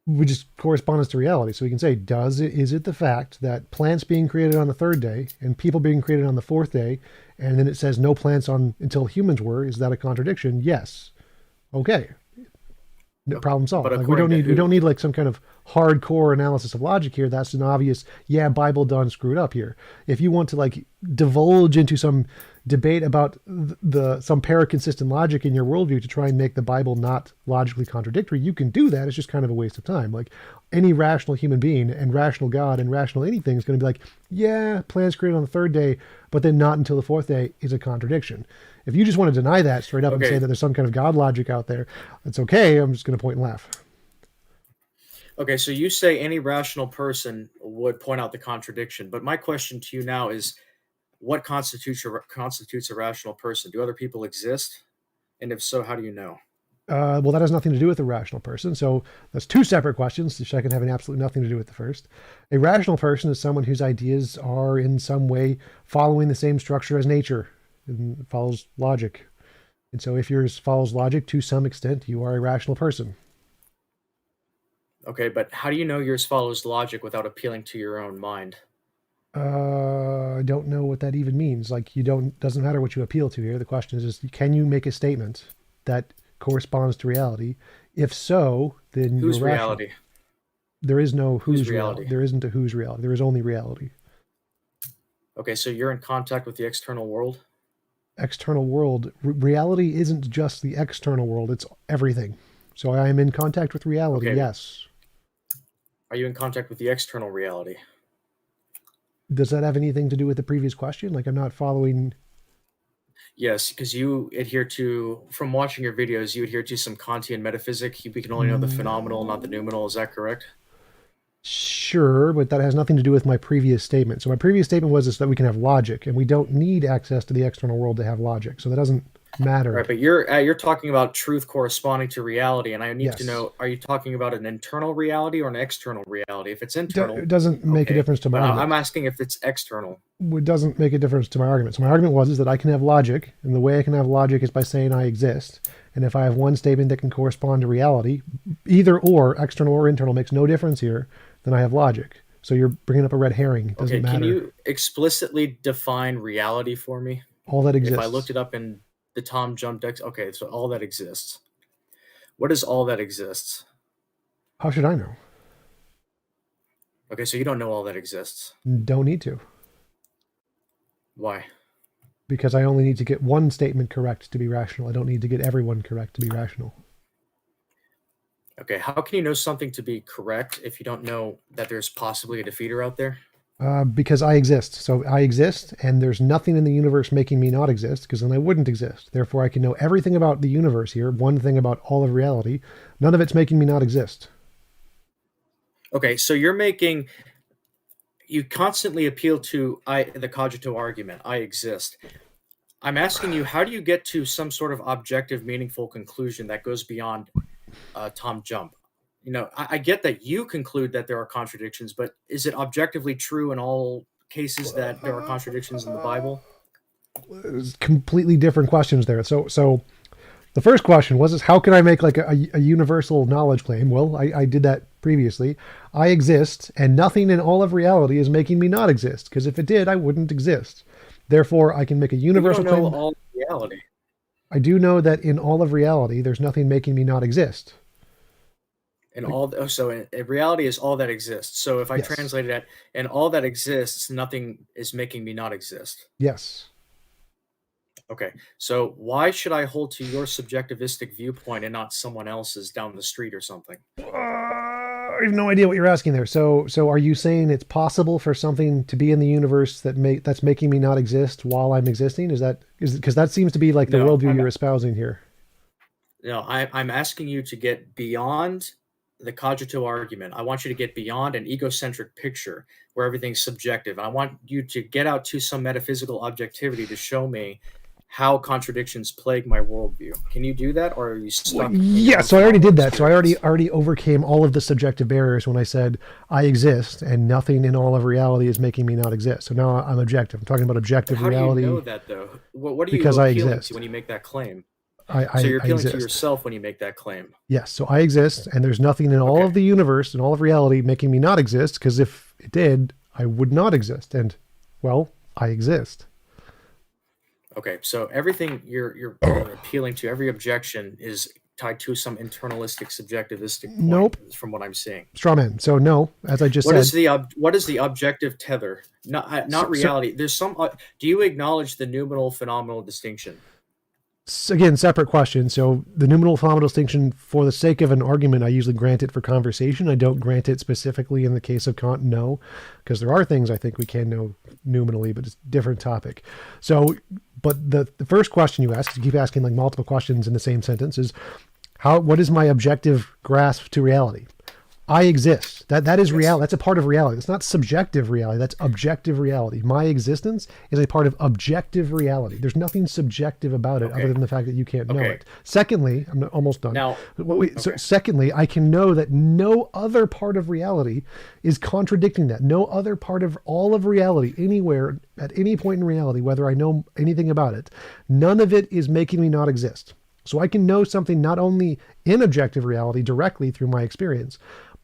We just correspondence to reality. So we can say, is it the fact that plants being created on the 3rd day and people being created on the 4th day, and then it says no plants on until humans were? Is that a contradiction? Yes. Okay. No problem solved. But Like we according to don't who? need like some kind of hardcore analysis of logic here. That's an obvious, yeah, Bible done screwed up here. If you want to like divulge into some debate about some paraconsistent logic in your worldview to try and make the Bible not logically contradictory, you can do that. It's just kind of a waste of time. Like any rational human being and rational God and rational anything is going to be like, yeah, plants created on the 3rd day, but then not until the 4th day is a contradiction. If you just want to deny that straight up and Okay. say that there's some kind of God logic out there, that's okay. I'm just going to point and laugh. Okay, so you say any rational person would point out the contradiction, but my question to you now is, what constitutes a rational person? Do other people exist? And if so, how do you know? Well, that has nothing to do with a rational person. So that's 2 separate questions. The second having absolutely nothing to do with the first. A rational person is someone whose ideas are in some way following the same structure as nature and follows logic. And so if yours follows logic to some extent, you are a rational person. Okay, but how do you know yours follows logic without appealing to your own mind? I don't know what that even means. Like doesn't matter what you appeal to here. The question is just, can you make a statement that corresponds to reality? If so, then Whose you're rational. reality? There is no Whose reality. reality? There isn't a whose reality. There is only reality. Okay, so you're in contact with the external world? External world. Reality isn't just the external world, it's everything. So I am in contact with reality, Okay. yes. Are you in contact with the external reality? Does that have anything to do with the previous question? Like I'm not following. Yes, because you adhere to, from watching your videos, you adhere to some Kantian metaphysic. We can only know the phenomenal, not the noumenal. Is that correct? Sure, but that has nothing to do with my previous statement. So my previous statement was that we can have logic, and we don't need access to the external world to have logic. So that doesn't matter. Right, but you're talking about truth corresponding to reality, and I need Yes. to know: are you talking about an internal reality or an external reality? If it's internal, It doesn't make a difference to my but argument. I'm asking if it's external. It doesn't make a difference to my argument. So my argument is that I can have logic, and the way I can have logic is by saying I exist. And if I have one statement that can correspond to reality, either or, external or internal, makes no difference here, then I have logic. So you're bringing up a red herring. It doesn't matter. Can you explicitly define reality for me? All that exists. If I looked it up in the TJump Dex, okay, so all that exists. What is all that exists? How should I know? Okay, so you don't know all that exists. Don't need to. Why? because I only need to get one statement correct to be rational. I don't need to get everyone correct to be rational. Okay, how can you know something to be correct if you don't know that there's possibly a defeater out there? Because I exist. So I exist, and there's nothing in the universe making me not exist, because then I wouldn't exist. Therefore, I can know everything about the universe here, one thing about all of reality. None of it's making me not exist. Okay, so you constantly appeal to the cogito argument, I exist. I'm asking you, how do you get to some sort of objective, meaningful conclusion that goes beyond Tom Jump? I get that you conclude that there are contradictions, but is it objectively true in all cases that there are contradictions in the Bible? Completely different questions there. So the first question was, is how can I make like a universal knowledge claim? Well, I did that previously. I exist, and nothing in all of reality is making me not exist, because if it did, I wouldn't exist. Therefore, I can make a But you universal don't know claim. all reality. I do know that in all of reality, there's nothing making me not exist. And Like, in reality is all that exists. So if I yes, translate that, and all that exists, nothing is making me not exist. yes. Okay, so why should I hold to your subjectivistic viewpoint and not someone else's down the street or something? I have no idea what you're asking there. So are you saying it's possible for something to be in the universe that's making me not exist while I'm existing? Is because that seems to be like the No, worldview you're espousing here. I'm asking you to get beyond the cogito argument. I want you to get beyond an egocentric picture where everything's subjective. I want you to get out to some metaphysical objectivity to show me how contradictions plague my worldview. Can you do that, or are you Well, stuck in your yeah, own so I already phenomenal did that. So I experience? already overcame all of the subjective barriers when I said I exist and nothing in all of reality is making me not exist. So now I'm objective. I'm talking about But objective how do you know reality that, though? What are you because I appealing to exist. when you make that claim? I, So I, you're I appealing to exist. yourself when you make that claim. Yes, so I exist, and there's nothing in all Okay. of the universe and all of reality making me not exist, because if it did, I would not exist. And, well, I exist. Okay, so everything you're appealing to, every objection is tied to some internalistic, subjectivistic point, Nope. from what I'm seeing. Straw man. So, no, as I just What is said. the objective tether? So, Not so reality. There's some. Do you acknowledge the numinal phenomenal distinction? again, separate question. So the numinal phenomenal distinction, for the sake of an argument, I usually grant it for conversation. I don't grant it specifically in the case of Kant, no, because there are things I think we can know numinally, but it's a different topic. So, but the first question you asked, you keep asking like multiple questions in the same sentence, is what is my objective grasp to reality? I exist. That is Yes. reality. That's a part of reality. It's not subjective reality. That's objective reality. My existence is a part of objective reality. There's nothing subjective about it other Okay. than the fact that you can't know Okay. it. Secondly, I'm almost done. Now. So Okay. secondly, I can know that no other part of reality is contradicting that. No other part of all of reality, anywhere, at any point in reality, whether I know anything about it, none of it is making me not exist. So I can know something not only in objective reality directly through my experience,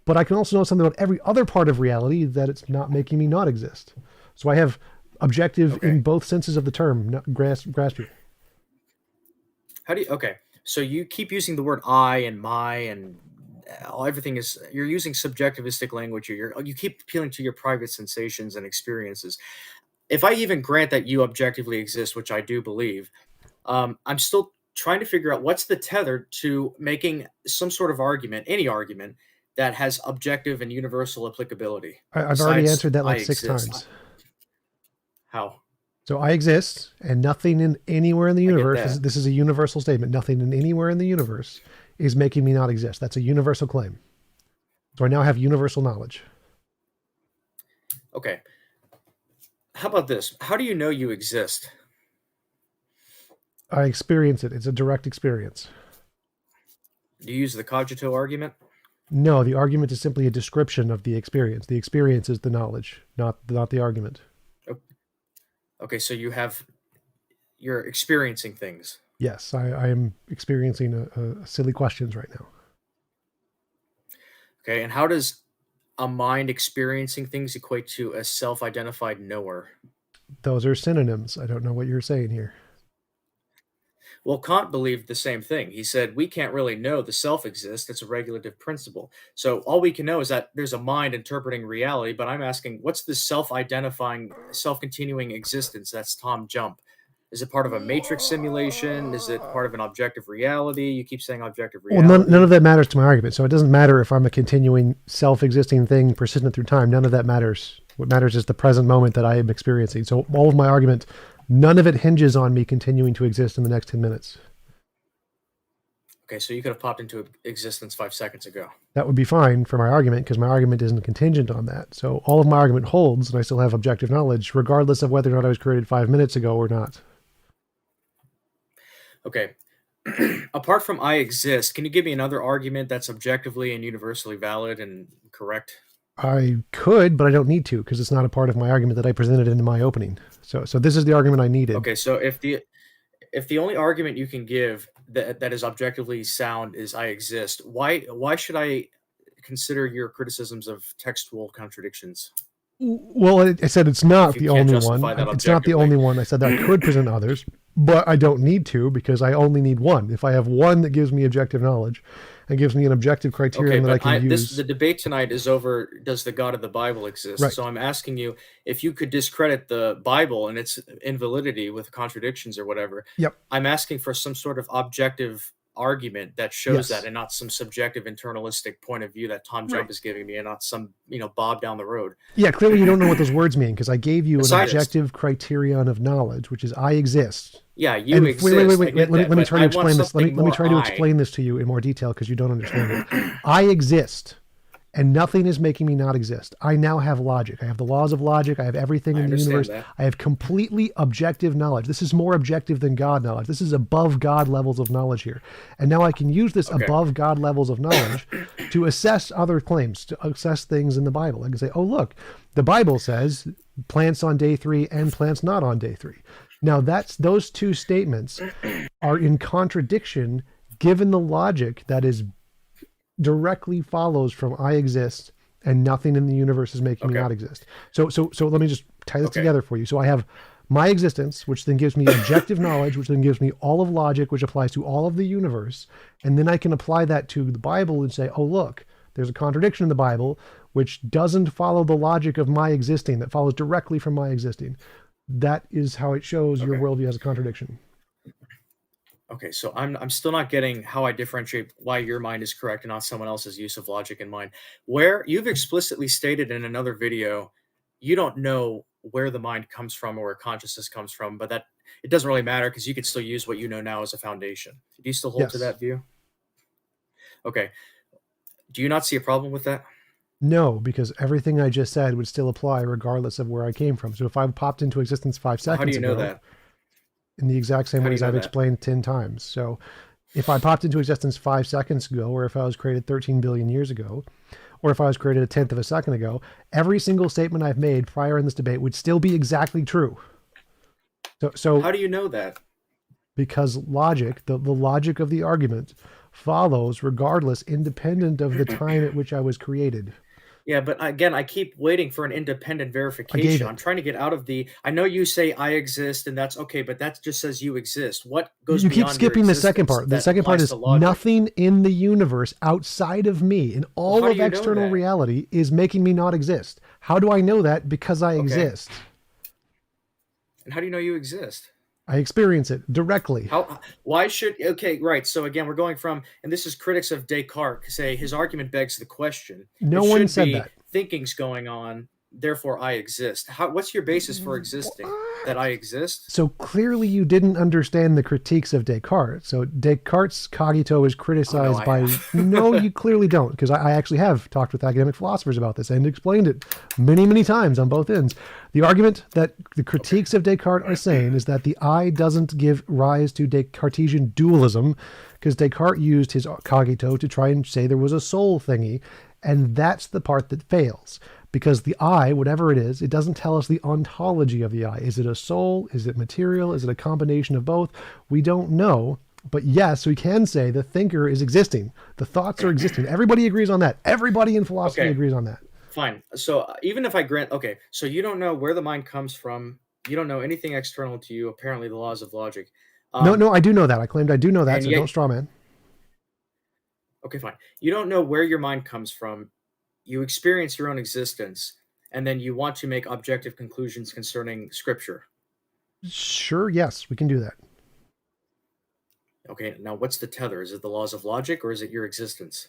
but I can also know something about every other part of reality that it's not making me not exist. So I have objective in Okay. both senses of the term, grasp it. How do you? Okay. So you keep using the word I and my and everything is. You're using subjectivistic language here. You keep appealing to your private sensations and experiences. If I even grant that you objectively exist, which I do believe, I'm still trying to figure out what's the tether to making some sort of argument, any argument that has objective and universal applicability. I've already Besides, answered that I like six exist. times. How? So I exist, and nothing in anywhere in the I get universe. that. This is a universal statement. Nothing in anywhere in the universe is making me not exist. That's a universal claim. So I now have universal knowledge. Okay. How about this? How do you know you exist? I experience it. It's a direct experience. Do you use the cogito argument? No, the argument is simply a description of the experience. The experience is the knowledge, not the argument. Okay, so you're experiencing things. Yes, I am experiencing a silly questions right now. Okay, and how does a mind experiencing things equate to a self-identified knower? Those are synonyms. I don't know what you're saying here. Well, Kant believed the same thing. He said, we can't really know the self exists. It's a regulative principle. So all we can know is that there's a mind interpreting reality. But I'm asking, what's the self identifying, self continuing existence? That's Tom Jump. Is it part of a matrix simulation? Is it part of an objective reality? You keep saying objective Well, reality. none of that matters to my argument. So it doesn't matter if I'm a continuing self-existing thing persistent through time. None of that matters. What matters is the present moment that I am experiencing. So all of my argument, none of it hinges on me continuing to exist in the next 10 minutes. Okay, so you could have popped into existence 5 seconds ago. That would be fine for my argument because my argument isn't contingent on that. So all of my argument holds and I still have objective knowledge regardless of whether or not I was created 5 minutes ago or not. Okay. Apart from I exist, can you give me another argument that's objectively and universally valid and correct? I could, but I don't need to because it's not a part of my argument that I presented in my opening. So this is the argument I needed. Okay, so if the only argument you can give that is objectively sound is I exist, why should I consider your criticisms of textual contradictions? Well, I said it's not If you the can't only justify one. that It's not the objectively. only one. I said that I could present others, but I don't need to because I only need one. If I have one that gives me objective knowledge and gives me an objective Okay, criterion that I but can use. the debate tonight is over, does the God of the Bible exist? Right. So I'm asking you if you could discredit the Bible and its invalidity with contradictions or whatever. Yep. I'm asking for some sort of objective argument that shows Yes. that, and not some subjective internalistic point of view that Tom Jump Right. is giving me, and not some Bob down the road. Yeah, clearly you don't know what those words mean because I gave you an Scientist. objective criterion of knowledge, which is I exist. Yeah, you And exist. wait. I get Let that, me but try to I want explain this. Let something me try to more explain this to you in more detail because you don't understand it. I exist, and nothing is making me not exist. I now have logic. I have the laws of logic. I have everything I in the understand universe. that. I have completely objective knowledge. This is more objective than God knowledge. This is above God levels of knowledge here. And now I can use this Okay. above God levels of knowledge to assess other claims, to assess things in the Bible. I can say, oh, look, the Bible says plants on day 3 and plants not on day 3. Now those two statements are in contradiction given the logic that is directly follows from I exist and nothing in the universe is making me Okay. not exist. So let me just tie this Okay. together for you. So I have my existence, which then gives me objective knowledge, which then gives me all of logic, which applies to all of the universe. And then I can apply that to the Bible and say, oh, look, there's a contradiction in the Bible, which doesn't follow the logic of my existing, that follows directly from my existing. That is how it shows your Okay. worldview has a contradiction. Okay, so I'm still not getting how I differentiate why your mind is correct and not someone else's use of logic in mind. Where you've explicitly stated in another video, you don't know where the mind comes from or where consciousness comes from, but that it doesn't really matter because you can still use what you know now as a foundation. Do you still hold to Yes. that view? Okay. Do you not see a problem with that? No, because everything I just said would still apply regardless of where I came from. So if I popped into existence 5 seconds How do you know ago, that? in the exact same How do you ways know I've that? explained 10 times. So if I popped into existence 5 seconds ago, or if I was created 13 billion years ago, or if I was created a tenth of a second ago, every single statement I've made prior in this debate would still be exactly true. So How do you know that? because logic, the logic of the argument follows regardless, independent of the time at which I was created. Yeah, but again, I keep waiting for an independent verification. it. I'm trying to get out of the. I know you say I exist, and that's okay, but that just says you exist. What goes You keep beyond your skipping the second existence part. The that second part applies is to logic? nothing in the universe outside of me and all how do of you know external that? reality is making me not exist. How do I know that? Because I exist. And how do you know you exist? I experience it directly. How? Why should? Okay, right. So again, we're going from, and this is critics of Descartes say his argument begs the question. No It one should said be, that. Thinking's going on, therefore I exist. What's your basis for existing? That I exist? So clearly you didn't understand the critiques of Descartes. So Descartes' cogito is criticized I by... have. No, you clearly don't, because I actually have talked with academic philosophers about this and explained it many, many times on both ends. The argument that the critiques of Descartes are saying is that the I doesn't give rise to Cartesian dualism, because Descartes used his cogito to try and say there was a soul thingy, and that's the part that fails. Because the I, whatever it is, it doesn't tell us the ontology of the I. Is it a soul? Is it material? Is it a combination of both? We don't know. But yes, we can say the thinker is existing. The thoughts are existing. Everybody agrees on that. Everybody in philosophy Okay. agrees on that. Fine. So even if I grant, okay, so you don't know where the mind comes from. You don't know anything external to you. Apparently, the laws of logic. No, I do know that. I claimed I do know that, and so yet- don't straw man. Okay, fine. You don't know where your mind comes from. You experience your own existence, and then you want to make objective conclusions concerning scripture. Sure, yes, we can do that. Okay, now what's the tether? Is it the laws of logic or is it your existence?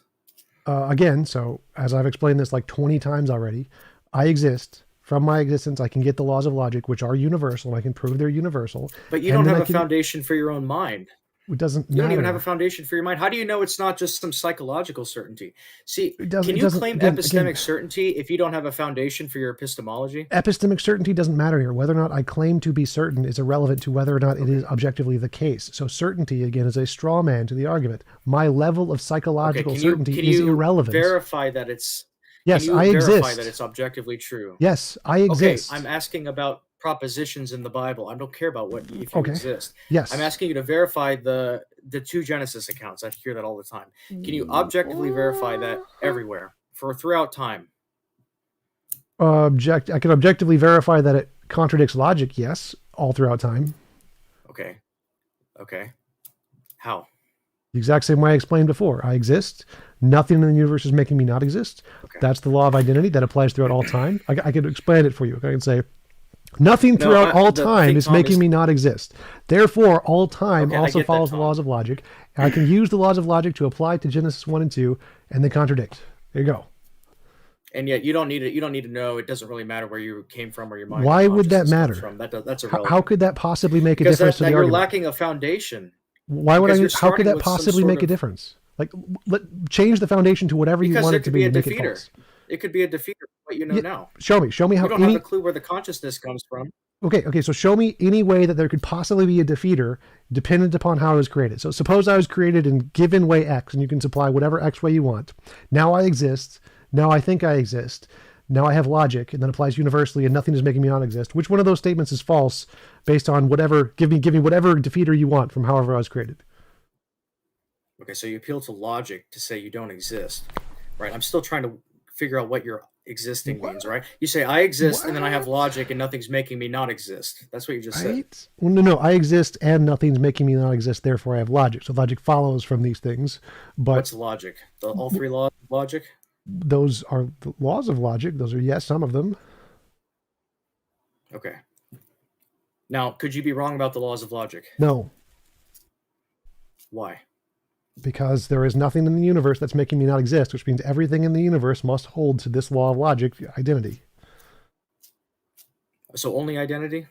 Again, so as I've explained this like 20 times already, I exist. From my existence, I can get the laws of logic, which are universal, and I can prove they're universal. But you And don't then have I a can, foundation for your own mind. it doesn't You don't even have a matter. foundation for your mind. How do you know it's not just some psychological certainty? See, can It you doesn't, claim again, epistemic certainty if you don't have a foundation for your epistemology? epistemic certainty doesn't matter here. Whether or not I claim to be certain is irrelevant to whether or not it Okay. is objectively the case. So certainty, again, is a straw man to the argument. My level of Okay, psychological can you certainty is irrelevant. verify that it's can Yes, I you verify that exist. it's objectively true? Yes, I Okay, I'm exist. asking about propositions in the Bible. I don't care about what if you Okay. exist. I'm Yes. asking you to verify the two Genesis accounts. I hear that all the time. Can you objectively verify that everywhere for throughout time? I can objectively verify that it contradicts logic, yes, all throughout time. Okay. Okay. How? The exact same way I explained before. I exist. Nothing in the universe is making me not exist. Okay. That's the law of identity that applies throughout all time. I could explain it for you. I can say, nothing No, throughout all the time thing, is Tom, making is me not exist. Therefore, all time okay. I also get that, follows the Tom. laws of logic. And I can use the laws of logic to apply to Genesis 1 and 2, and they contradict. There you go. And yet you don't need it. You don't need to know. It doesn't really matter where you came from or your mind. Why Or would that consciousness comes matter? from. That's How irrelevant. could that possibly make a Because difference to that the you're argument? lacking a foundation. Why would Because I? you're How could starting that with some possibly sort make a of difference? Like, change the foundation to whatever you because want there it to could be be a and make it defeater. false. It could be a defeater. What you know Yeah, now. show me. Show me how You don't have a any. clue where the consciousness comes from. Okay. So show me any way that there could possibly be a defeater, dependent upon how I was created. So suppose I was created in given way X, and you can supply whatever X way you want. Now I exist. Now I think I exist. Now I have logic, and that applies universally, and nothing is making me not exist. Which one of those statements is false, based on whatever? Give me whatever defeater you want from however I was created. Okay, so you appeal to logic to say you don't exist, right? I'm still trying to figure out what your existing What? means, right? You say I exist, and then I have What? logic, and nothing's making me not exist. That's what you just said. Right? Well, no. I exist, and nothing's making me not exist. Therefore, I have logic. So logic follows from these things. But What's logic? All three laws of logic? those are the laws of logic. Those are, yes, some of them. Okay. Now, could you be wrong about the laws of logic? No, Why? because there is nothing in the universe that's making me not exist, which means everything in the universe must hold to this law of logic identity. So only identity?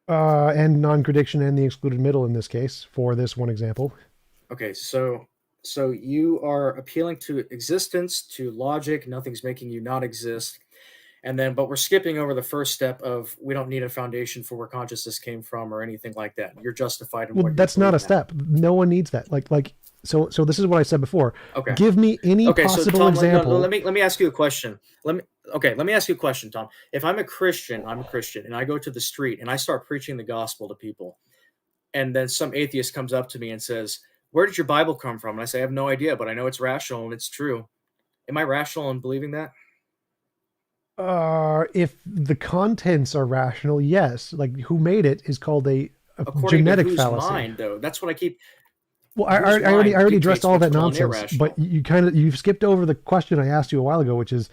And non-contradiction and the excluded middle in this case, for this one example. Okay, so you are appealing to existence, to logic, nothing's making you not exist. And then, but we're skipping over the first step of we don't need a foundation for where consciousness came from or anything like that. You're justified in Well, what you're that's not a believing now. step. No one needs that. So this is what I said before. Okay. Give me any Okay, so possible Tom, example. let me ask you a question. Let me ask you a question, Tom. If I'm a Christian, and I go to the street and I start preaching the gospel to people, and then some atheist comes up to me and says, "Where did your Bible come from?" And I say, "I have no idea, but I know it's rational and it's true." Am I rational in believing that? If the contents are rational, yes. Like, who made it is called a According genetic to whose fallacy. mind, though? That's what I keep. Well, Whose I already mind addressed dictates all that what's real and nonsense, irrational? but you've skipped over the question I asked you a while ago, which is,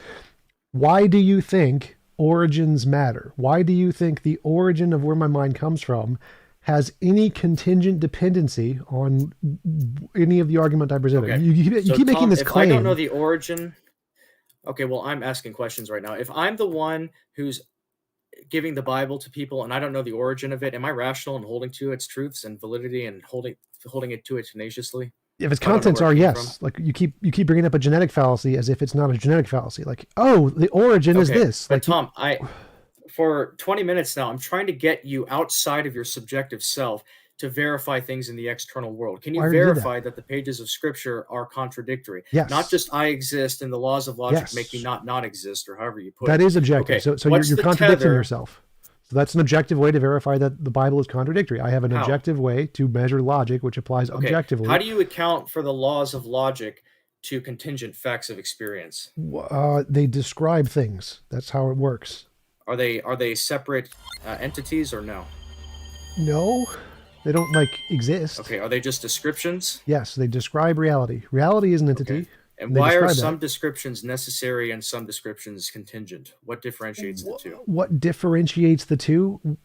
why do you think origins matter? Why do you think the origin of where my mind comes from has any contingent dependency on any of the argument I presented? Okay. You So, keep making Tom, this if claim. I don't know the origin, okay, well, I'm asking questions right now. If I'm the one who's giving the Bible to people and I don't know the origin of it, am I rational in holding to its truths and validity and holding it to it tenaciously? If its If I don't know contents where are, it came from? yes. Like, you keep bringing up a genetic fallacy as if it's not a genetic fallacy. Like, oh, the origin is Okay, this. but Like, Tom, for 20 minutes now, I'm trying to get you outside of your subjective self to verify things in the external world. Can I you already did verify that the pages of Scripture are contradictory? Yes. Not just I exist and the laws of logic Yes. make me not exist, or however you put that it. is objective. Okay, So what's you're the contradicting tether? yourself. So that's an objective way to verify that the Bible is contradictory. I have an How? objective way to measure logic, which applies Okay, objectively. how do you account for the laws of logic to contingent facts of experience? They describe things. That's how it works. Are they separate entities or no? No, they don't exist. Okay, are they just descriptions? Yes, they describe reality. Reality is an entity. Okay. And They why are describe some that. descriptions necessary and some descriptions contingent? What differentiates the two? What differentiates the two?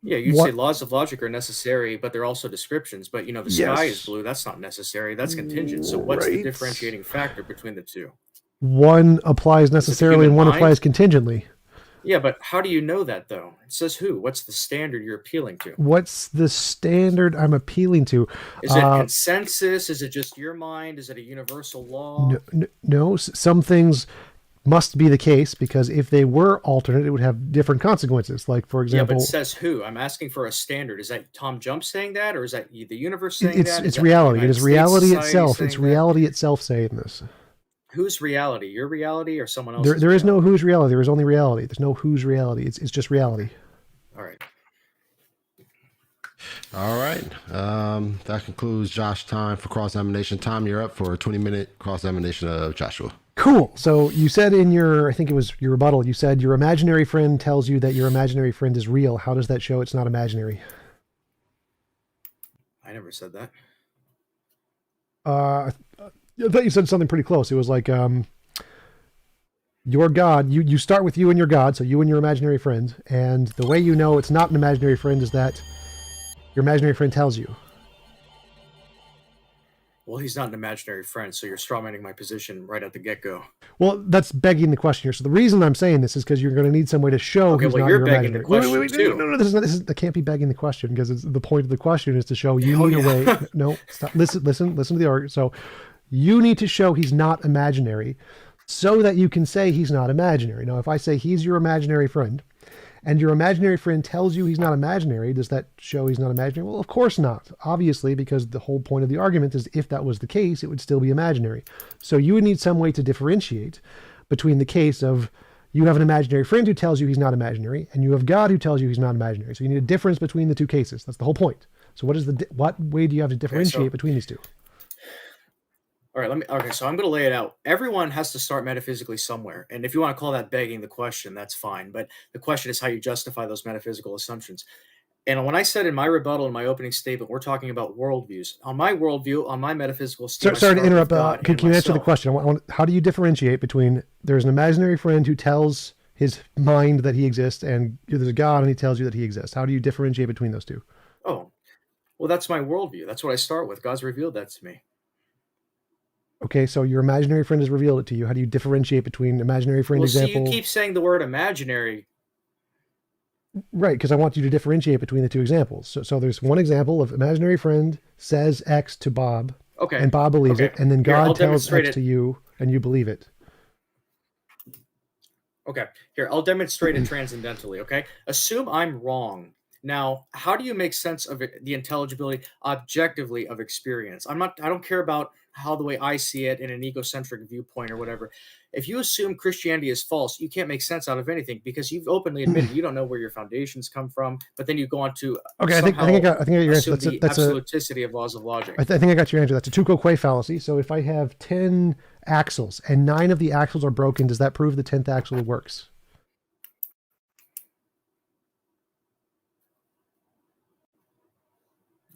Yeah, you'd say What? laws of logic are necessary, but they're also descriptions. But the sky is Yes. blue. That's not necessary. That's contingent. So what's the Right. differentiating factor between the two? One applies Is it the necessarily human and one applies mind? contingently. Yeah, but how do you know that though? It says who? What's the standard you're appealing to? What's the standard I'm appealing to? Is it consensus? Is it just your mind? Is it a universal No, law? no, some things must be the case because if they were alternate, it would have different consequences. Like, for Yeah, but it example, says who? I'm asking for a standard. Is that Tom Jump saying that, or is that the universe saying that? Is it's that the reality. It United is States reality society itself. It's saying that? reality itself saying this. Whose reality? Your reality or someone else's There is no reality? whose reality. There is only reality. There's no whose reality. It's just reality. All right. All right. That concludes Josh's time for cross-examination. Tom, you're up for a 20-minute cross-examination of Joshua. Cool. So you said in your, I think it was your rebuttal, you said your imaginary friend tells you that your imaginary friend is real. How does that show it's not imaginary? I never said that. I thought you said something pretty close. It was like, your God, you start with you and your God, so you and your imaginary friend, and the way you know it's not an imaginary friend is that your imaginary friend tells you. Well, he's not an imaginary friend, so you're strawmanning my position right at the get-go. Well, that's begging the question here. So the reason I'm saying this is because you're going to need some way to show Okay, he's well, not you're your begging the imaginary. question, too. No, that can't be begging the question because the point of the question is to show you Oh, need a yeah. way. No, stop. Listen to the argument. So you need to show he's not imaginary so that you can say he's not imaginary. Now, if I say he's your imaginary friend and your imaginary friend tells you he's not imaginary, does that show he's not imaginary? Well, of course not. Obviously, because the whole point of the argument is if that was the case, it would still be imaginary. So you would need some way to differentiate between the case of you have an imaginary friend who tells you he's not imaginary, and you have God who tells you he's not imaginary. So you need a difference between the two cases. That's the whole point. So what way do you have to differentiate between these two? All right, okay, so I'm going to lay it out. Everyone has to start metaphysically somewhere. And if you want to call that begging the question, that's fine. But the question is how you justify those metaphysical assumptions. And when I said in my rebuttal, in my opening statement, we're talking about worldviews. On my worldview, on my metaphysical scheme, Sorry to interrupt. Can Can you answer the question? How do you differentiate between there's an imaginary friend who tells his mind that he exists and there's a God and he tells you that he exists? How do you differentiate between those two? Oh, well, that's my worldview. That's what I start with. God's revealed that to me. Okay, so your imaginary friend has revealed it to you. How do you differentiate between imaginary friend example? So you keep saying the word imaginary. Right, because I want you to differentiate between the two examples. So there's one example of imaginary friend says X to Bob, okay, and Bob believes it, and then God tells X it to you, and you believe it. Okay, here, I'll demonstrate it transcendentally, okay? Assume I'm wrong. Now, how do you make sense of it, the intelligibility objectively of experience? I don't care about how the way I see it in an egocentric viewpoint or whatever. If you assume Christianity is false, you can't make sense out of anything because you've openly admitted you don't know where your foundations come from, but then you go on to I think I got your answer. That's absoluticity of laws of logic. I think I got your answer. That's a Tukul-Quay fallacy. So if I have 10 axles and 9 of the axles are broken, does that prove the 10th axle works?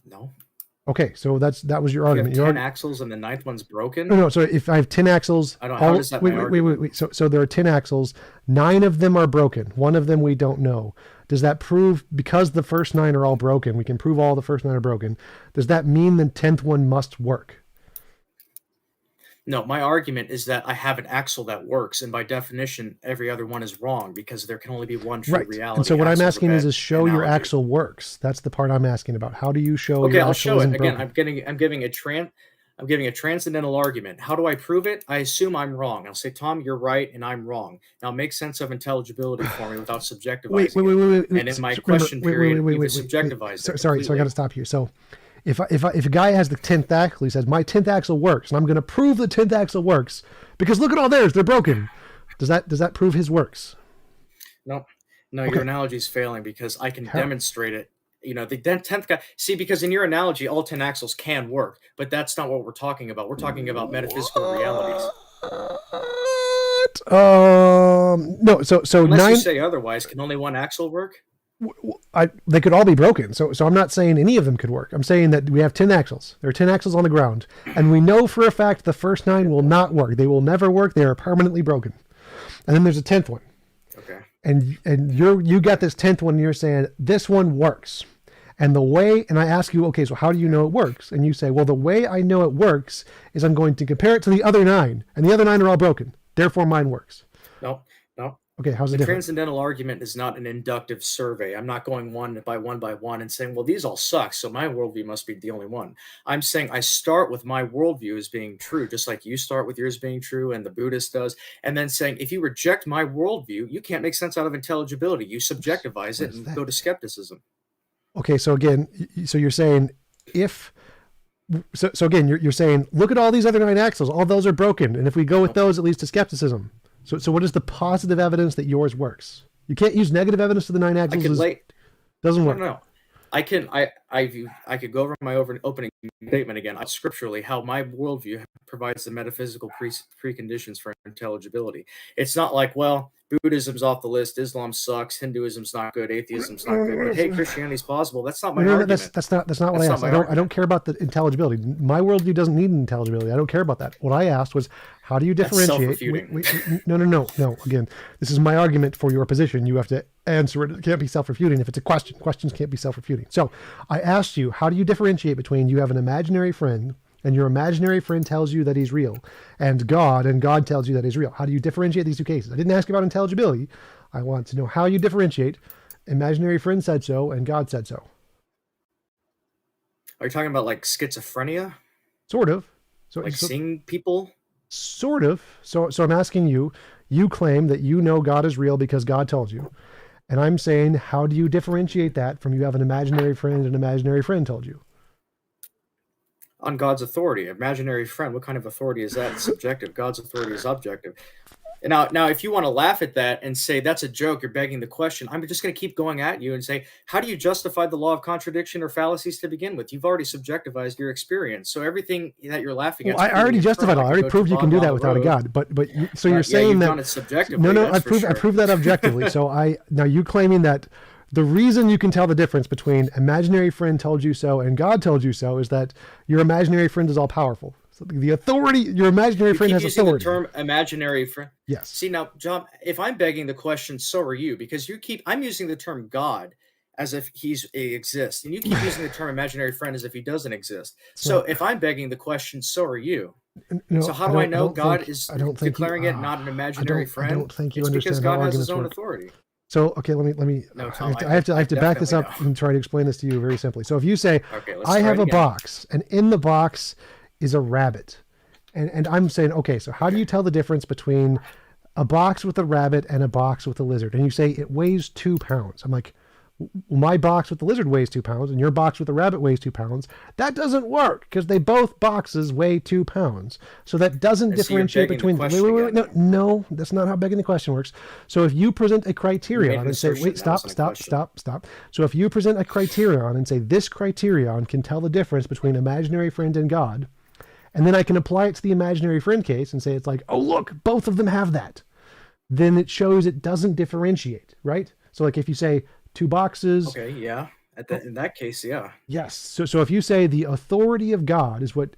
No. Okay, so that was your argument. You have 10 axles and the 9th one's broken? No. So if I have 10 axles, how does that wait. So there are 10 axles. 9 of them are broken. 1 of them we don't know. Does that prove because the first 9 are all broken? We can prove all the first 9 are broken. Does that mean the 10th one must work? No, my argument is that I have an axle that works, and by definition, every other one is wrong because there can only be one true reality. And so what I'm asking is show your axle works. That's the part I'm asking about. How do you show? Okay, your I'll axle show it broken? again. I'm giving a transcendental argument. How do I prove it? I assume I'm wrong. I'll say, Tom, you're right, and I'm wrong. Now make sense of intelligibility for me without subjectivizing. Wait. And in my question period, you've subjectivized it. Sorry, so I got to stop here. So. If a guy has the 10th axle, he says, my 10th axle works, and I'm going to prove the 10th axle works, because look at all theirs, they're broken. Does that prove his works? No, okay. Your analogy is failing because I can demonstrate it. The 10th guy, see, because in your analogy, all 10 axles can work, but that's not what we're talking about. We're talking about metaphysical realities. No, so unless you say otherwise, can only one axle work? They could all be broken. So I'm not saying any of them could work. I'm saying that we have 10 axles. There are 10 axles on the ground. And we know for a fact the first 9 will not work. They will never work. They are permanently broken. And then there's a 10th one. Okay. and you got this 10th one and you're saying this one works. And I ask you, okay, so how do you know it works? And you say, well, the way I know it works is I'm going to compare it to the other 9, and the other 9 are all broken. Therefore, mine works. No. Okay, how's it The different? transcendental argument is not an inductive survey. I'm not going one by one and saying, well, these all suck, so my worldview must be the only one. I'm saying I start with my worldview as being true, just like you start with yours being true and the Buddhist does, and then saying, if you reject my worldview, you can't make sense out of intelligibility. You subjectivize it and go to skepticism. Okay, so again, so you're saying so again, you're saying, look at all these other 9 axles, all those are broken, and if we go with those, it leads to skepticism. So what is the positive evidence that yours works? You can't use negative evidence to the 9 axles. Doesn't work. No. I could go over my opening statement again. Scripturally, how my worldview provides the metaphysical preconditions for intelligibility. It's not like, well, Buddhism's off the list, Islam sucks, Hinduism's not good, atheism's not good, but hey, Christianity's possible. That's not my argument. That's not what I asked. I don't care about the intelligibility. My worldview doesn't need intelligibility. I don't care about that. What I asked was, how do you differentiate? No. Again, this is my argument for your position. You have to answer it. It can't be self-refuting. If it's a question, questions can't be self-refuting. So I asked you, how do you differentiate between you have an imaginary friend and your imaginary friend tells you that he's real, and God tells you that he's real? How do you differentiate these two cases? I didn't ask about intelligibility. I want to know how you differentiate imaginary friend said so and God said so. Are you talking about like schizophrenia? Sort of. Seeing people? Sort of. So I'm asking you, you claim that you know God is real because God told you. And I'm saying, how do you differentiate that from you have an imaginary friend and an imaginary friend told you? On God's authority. Imaginary friend, what kind of authority is that? It's subjective. God's authority is objective. And now, if you want to laugh at that and say that's a joke, you're begging the question, I'm just going to keep going at you and say, how do you justify the law of contradiction or fallacies to begin with? You've already subjectivized your experience. So everything that you're laughing at. I already justified it. I already proved you can do that without a God. But you're saying that. Done it subjectively. No, I proved that objectively. So now you claiming that the reason you can tell the difference between imaginary friend told you so and God told you so is that your imaginary friend is all powerful. So the authority, your imaginary friend has authority. The term imaginary friend. Yes. See now, John, if I'm begging the question, so are you, because I'm using the term God as if he exists, and you keep using the term imaginary friend as if he doesn't exist. So if I'm begging the question, so are you. No, so how do I know God is declaring it not an imaginary friend? I don't think you it's understand because God has his own authority. So, okay, let me, no, Tom, I have to back this up and try to explain this to you very simply. So if you say, okay, I have a box, and in the box is a rabbit, and I'm saying, okay, so how do you tell the difference between a box with a rabbit and a box with a lizard? And you say it weighs 2 pounds. I'm like, my box with the lizard weighs 2 pounds and your box with the rabbit weighs 2 pounds. That doesn't work because they both boxes weigh 2 pounds. So that doesn't differentiate between. Wait. No, that's not how begging the question works. So if you present a criterion and say, wait, stop. So if you present a criterion and say this criterion can tell the difference between imaginary friend and God, and then I can apply it to the imaginary friend case and say it's like, oh look, both of them have that. Then it shows it doesn't differentiate, right? So like if you say 2 boxes. Okay, yeah. In that case, yeah. Yes. So if you say the authority of God is what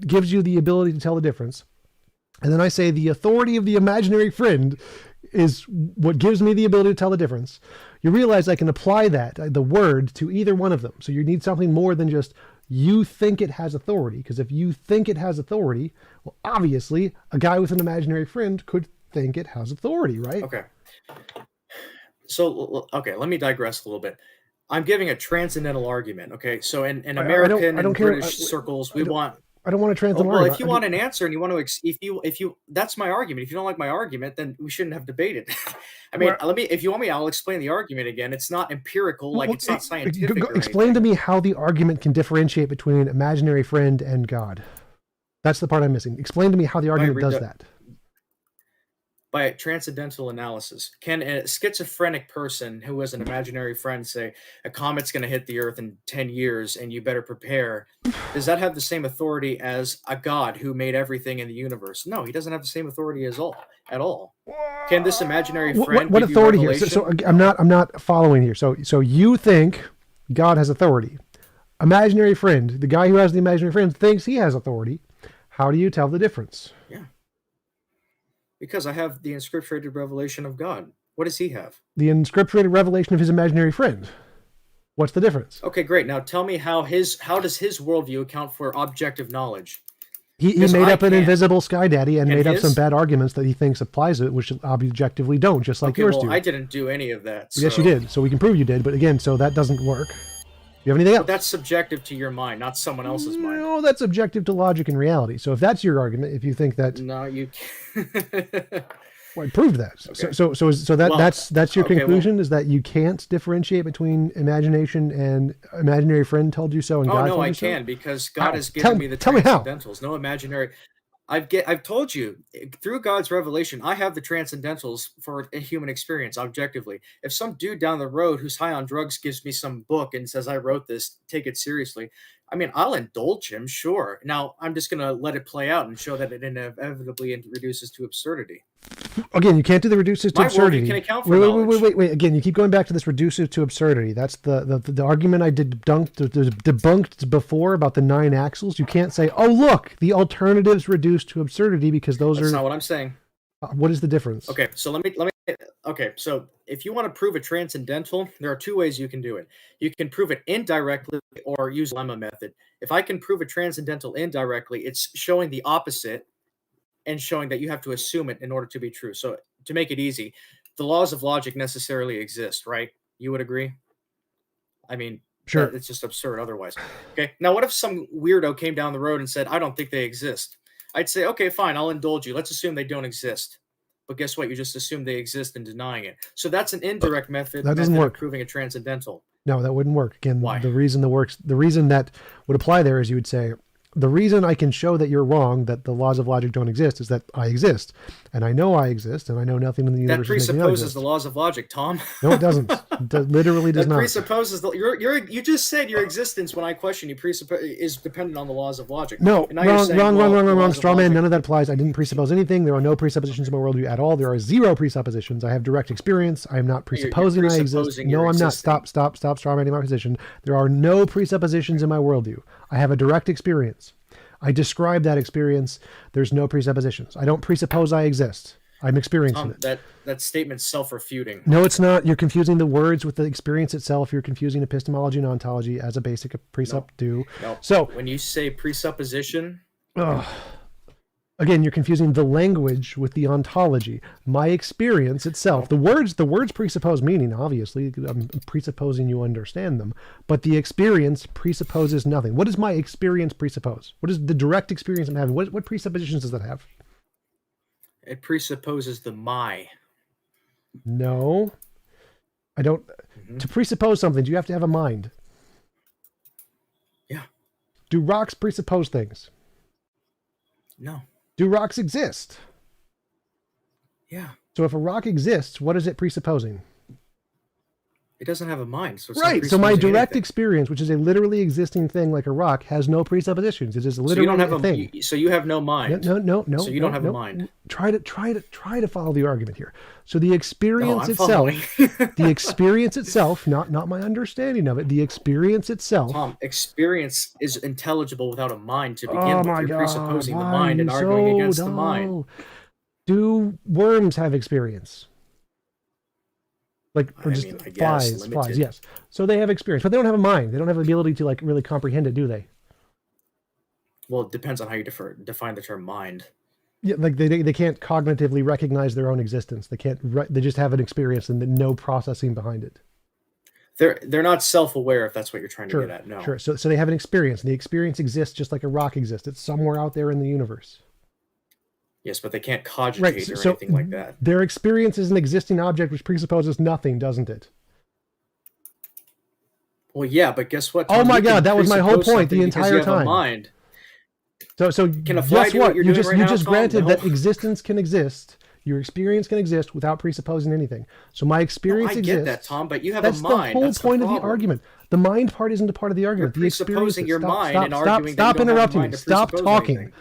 gives you the ability to tell the difference, and then I say the authority of the imaginary friend is what gives me the ability to tell the difference, you realize I can apply that, the word, to either one of them. So you need something more than just you think it has authority, because if you think it has authority, well, obviously a guy with an imaginary friend could think it has authority, right? Okay. So, okay, let me digress a little bit. I'm giving a transcendental argument, okay? So in American and British circles, I don't want a transcendental argument. Well, if you want an answer and you want to, if you, that's my argument. If you don't like my argument, then we shouldn't have debated. I mean, if you want me, I'll explain the argument again. It's not empirical, it's not scientific. Explain to me how the argument can differentiate between imaginary friend and God. That's the part I'm missing. Explain to me how the argument does that. By transcendental analysis. Can a schizophrenic person who has an imaginary friend say a comet's going to hit the Earth in 10 years and you better prepare? Does that have the same authority as a God who made everything in the universe? No, he doesn't have the same authority at all. Can this imaginary friend what authority here? So I'm not following here. So you think God has authority. Imaginary friend, the guy who has the imaginary friend thinks he has authority. How do you tell the difference? Yeah. Because I have the inscripturated revelation of God. What does he have? The inscripturated revelation of his imaginary friend. What's the difference? Okay, great. Now tell me how does his worldview account for objective knowledge? He made up an invisible sky daddy and made up some bad arguments that he thinks applies it, which objectively don't, just like yours do. I didn't do any of that. So. Yes, you did. So we can prove you did. But again, so that doesn't work. You have anything else? But that's subjective to your mind, not someone else's mind. No, that's objective to logic and reality. So if that's your argument, if you think that... No, you can't. Well, I proved that. Okay. So that's your conclusion, is that you can't differentiate between imagination and imaginary friend told you so and God told you so? Oh, no, I can, because God has given me the transcendentals. No imaginary... I've told you, through God's revelation, I have the transcendentals for a human experience, objectively. If some dude down the road who's high on drugs gives me some book and says, I wrote this, take it seriously, I mean, I'll indulge him, sure. Now, I'm just going to let it play out and show that it inevitably reduces to absurdity. Again, you can't do the reduces to absurdity. My worldview can account for wait. Again, you keep going back to this reduces to absurdity. That's the argument I debunked before about the 9 axles. You can't say, oh, look, the alternatives reduce to absurdity, because that's not what I'm saying. What is the difference? Okay, so let me. Okay, so if you want to prove a transcendental, there are 2 ways you can do it. You can prove it indirectly or use the lemma method. If I can prove a transcendental indirectly, it's showing the opposite and showing that you have to assume it in order to be true. So to make it easy, the laws of logic necessarily exist, right? You would agree? I mean, sure. It's just absurd otherwise. Okay, now what if some weirdo came down the road and said, I don't think they exist? I'd say, okay, fine, I'll indulge you. Let's assume they don't exist. But guess what? You just assume they exist and denying it. So that's an indirect method. That doesn't work. Of proving a transcendental. No, that wouldn't work. Again, why? The reason that would apply there is you would say, the reason I can show that you're wrong, that the laws of logic don't exist, is that I exist. And I know I exist, and I know nothing in the universe. That presupposes the laws of logic, Tom. No, it doesn't. It literally does not. That presupposes you just said your existence, when I question you, is dependent on the laws of logic. No, wrong. Straw man, none of that applies. I didn't presuppose anything. There are no presuppositions in my worldview at all. There are 0 presuppositions. I have direct experience. I am not presupposing I exist. No, I'm not. Stop straw manning my position. There are no presuppositions in my worldview. I have a direct experience. I describe that experience. There's no presuppositions. I don't presuppose I exist. I'm experiencing it. That statement's self-refuting. No, it's not. You're confusing the words with the experience itself. You're confusing epistemology and ontology, as a basic precept do. No. So when you say presupposition... Again, you're confusing the language with the ontology. My experience itself, the words presuppose meaning, obviously. I'm presupposing you understand them. But the experience presupposes nothing. What does my experience presuppose? What is the direct experience I'm having? What presuppositions does that have? It presupposes the my. No. I don't. Mm-hmm. To presuppose something, do you have to have a mind? Yeah. Do rocks presuppose things? No. Do rocks exist? Yeah. So if a rock exists, what is it presupposing? It doesn't have a mind. So it's right. So my direct experience, which is a literally existing thing like a rock, has no presuppositions. It is literally a thing. So you have no mind. No. So you don't have a mind. Try to follow the argument here. So the experience itself, the experience itself, not my understanding of it, the experience itself. Tom, experience is intelligible without a mind to begin with. You're presupposing the mind and arguing against the mind. Do worms have experience? Like, or I just mean, I guess, flies, yes. So they have experience, but they don't have a mind. They don't have the ability to really comprehend it, do they? Well, it depends on how you define the term mind. Yeah, like they can't cognitively recognize their own existence. They can't. They just have an experience and no processing behind it. They're not self-aware, if that's what you're trying to get at. No. Sure. So they have an experience, and the experience exists just like a rock exists. It's somewhere out there in the universe. Yes, but they can't cogitate or anything like that. Their experience is an existing object which presupposes nothing, doesn't it? Well, yeah, but guess what, Tom? Oh my God, that was my whole point the entire time. Mind. So guess what? You just granted that existence can exist. Your experience can exist without presupposing anything. So my experience exists. I get that, Tom, but you have a mind. That's the whole point of the argument. The mind part isn't a part of the argument. You're presupposing your mind and arguing that you don't have a mind. Stop interrupting me. Stop talking.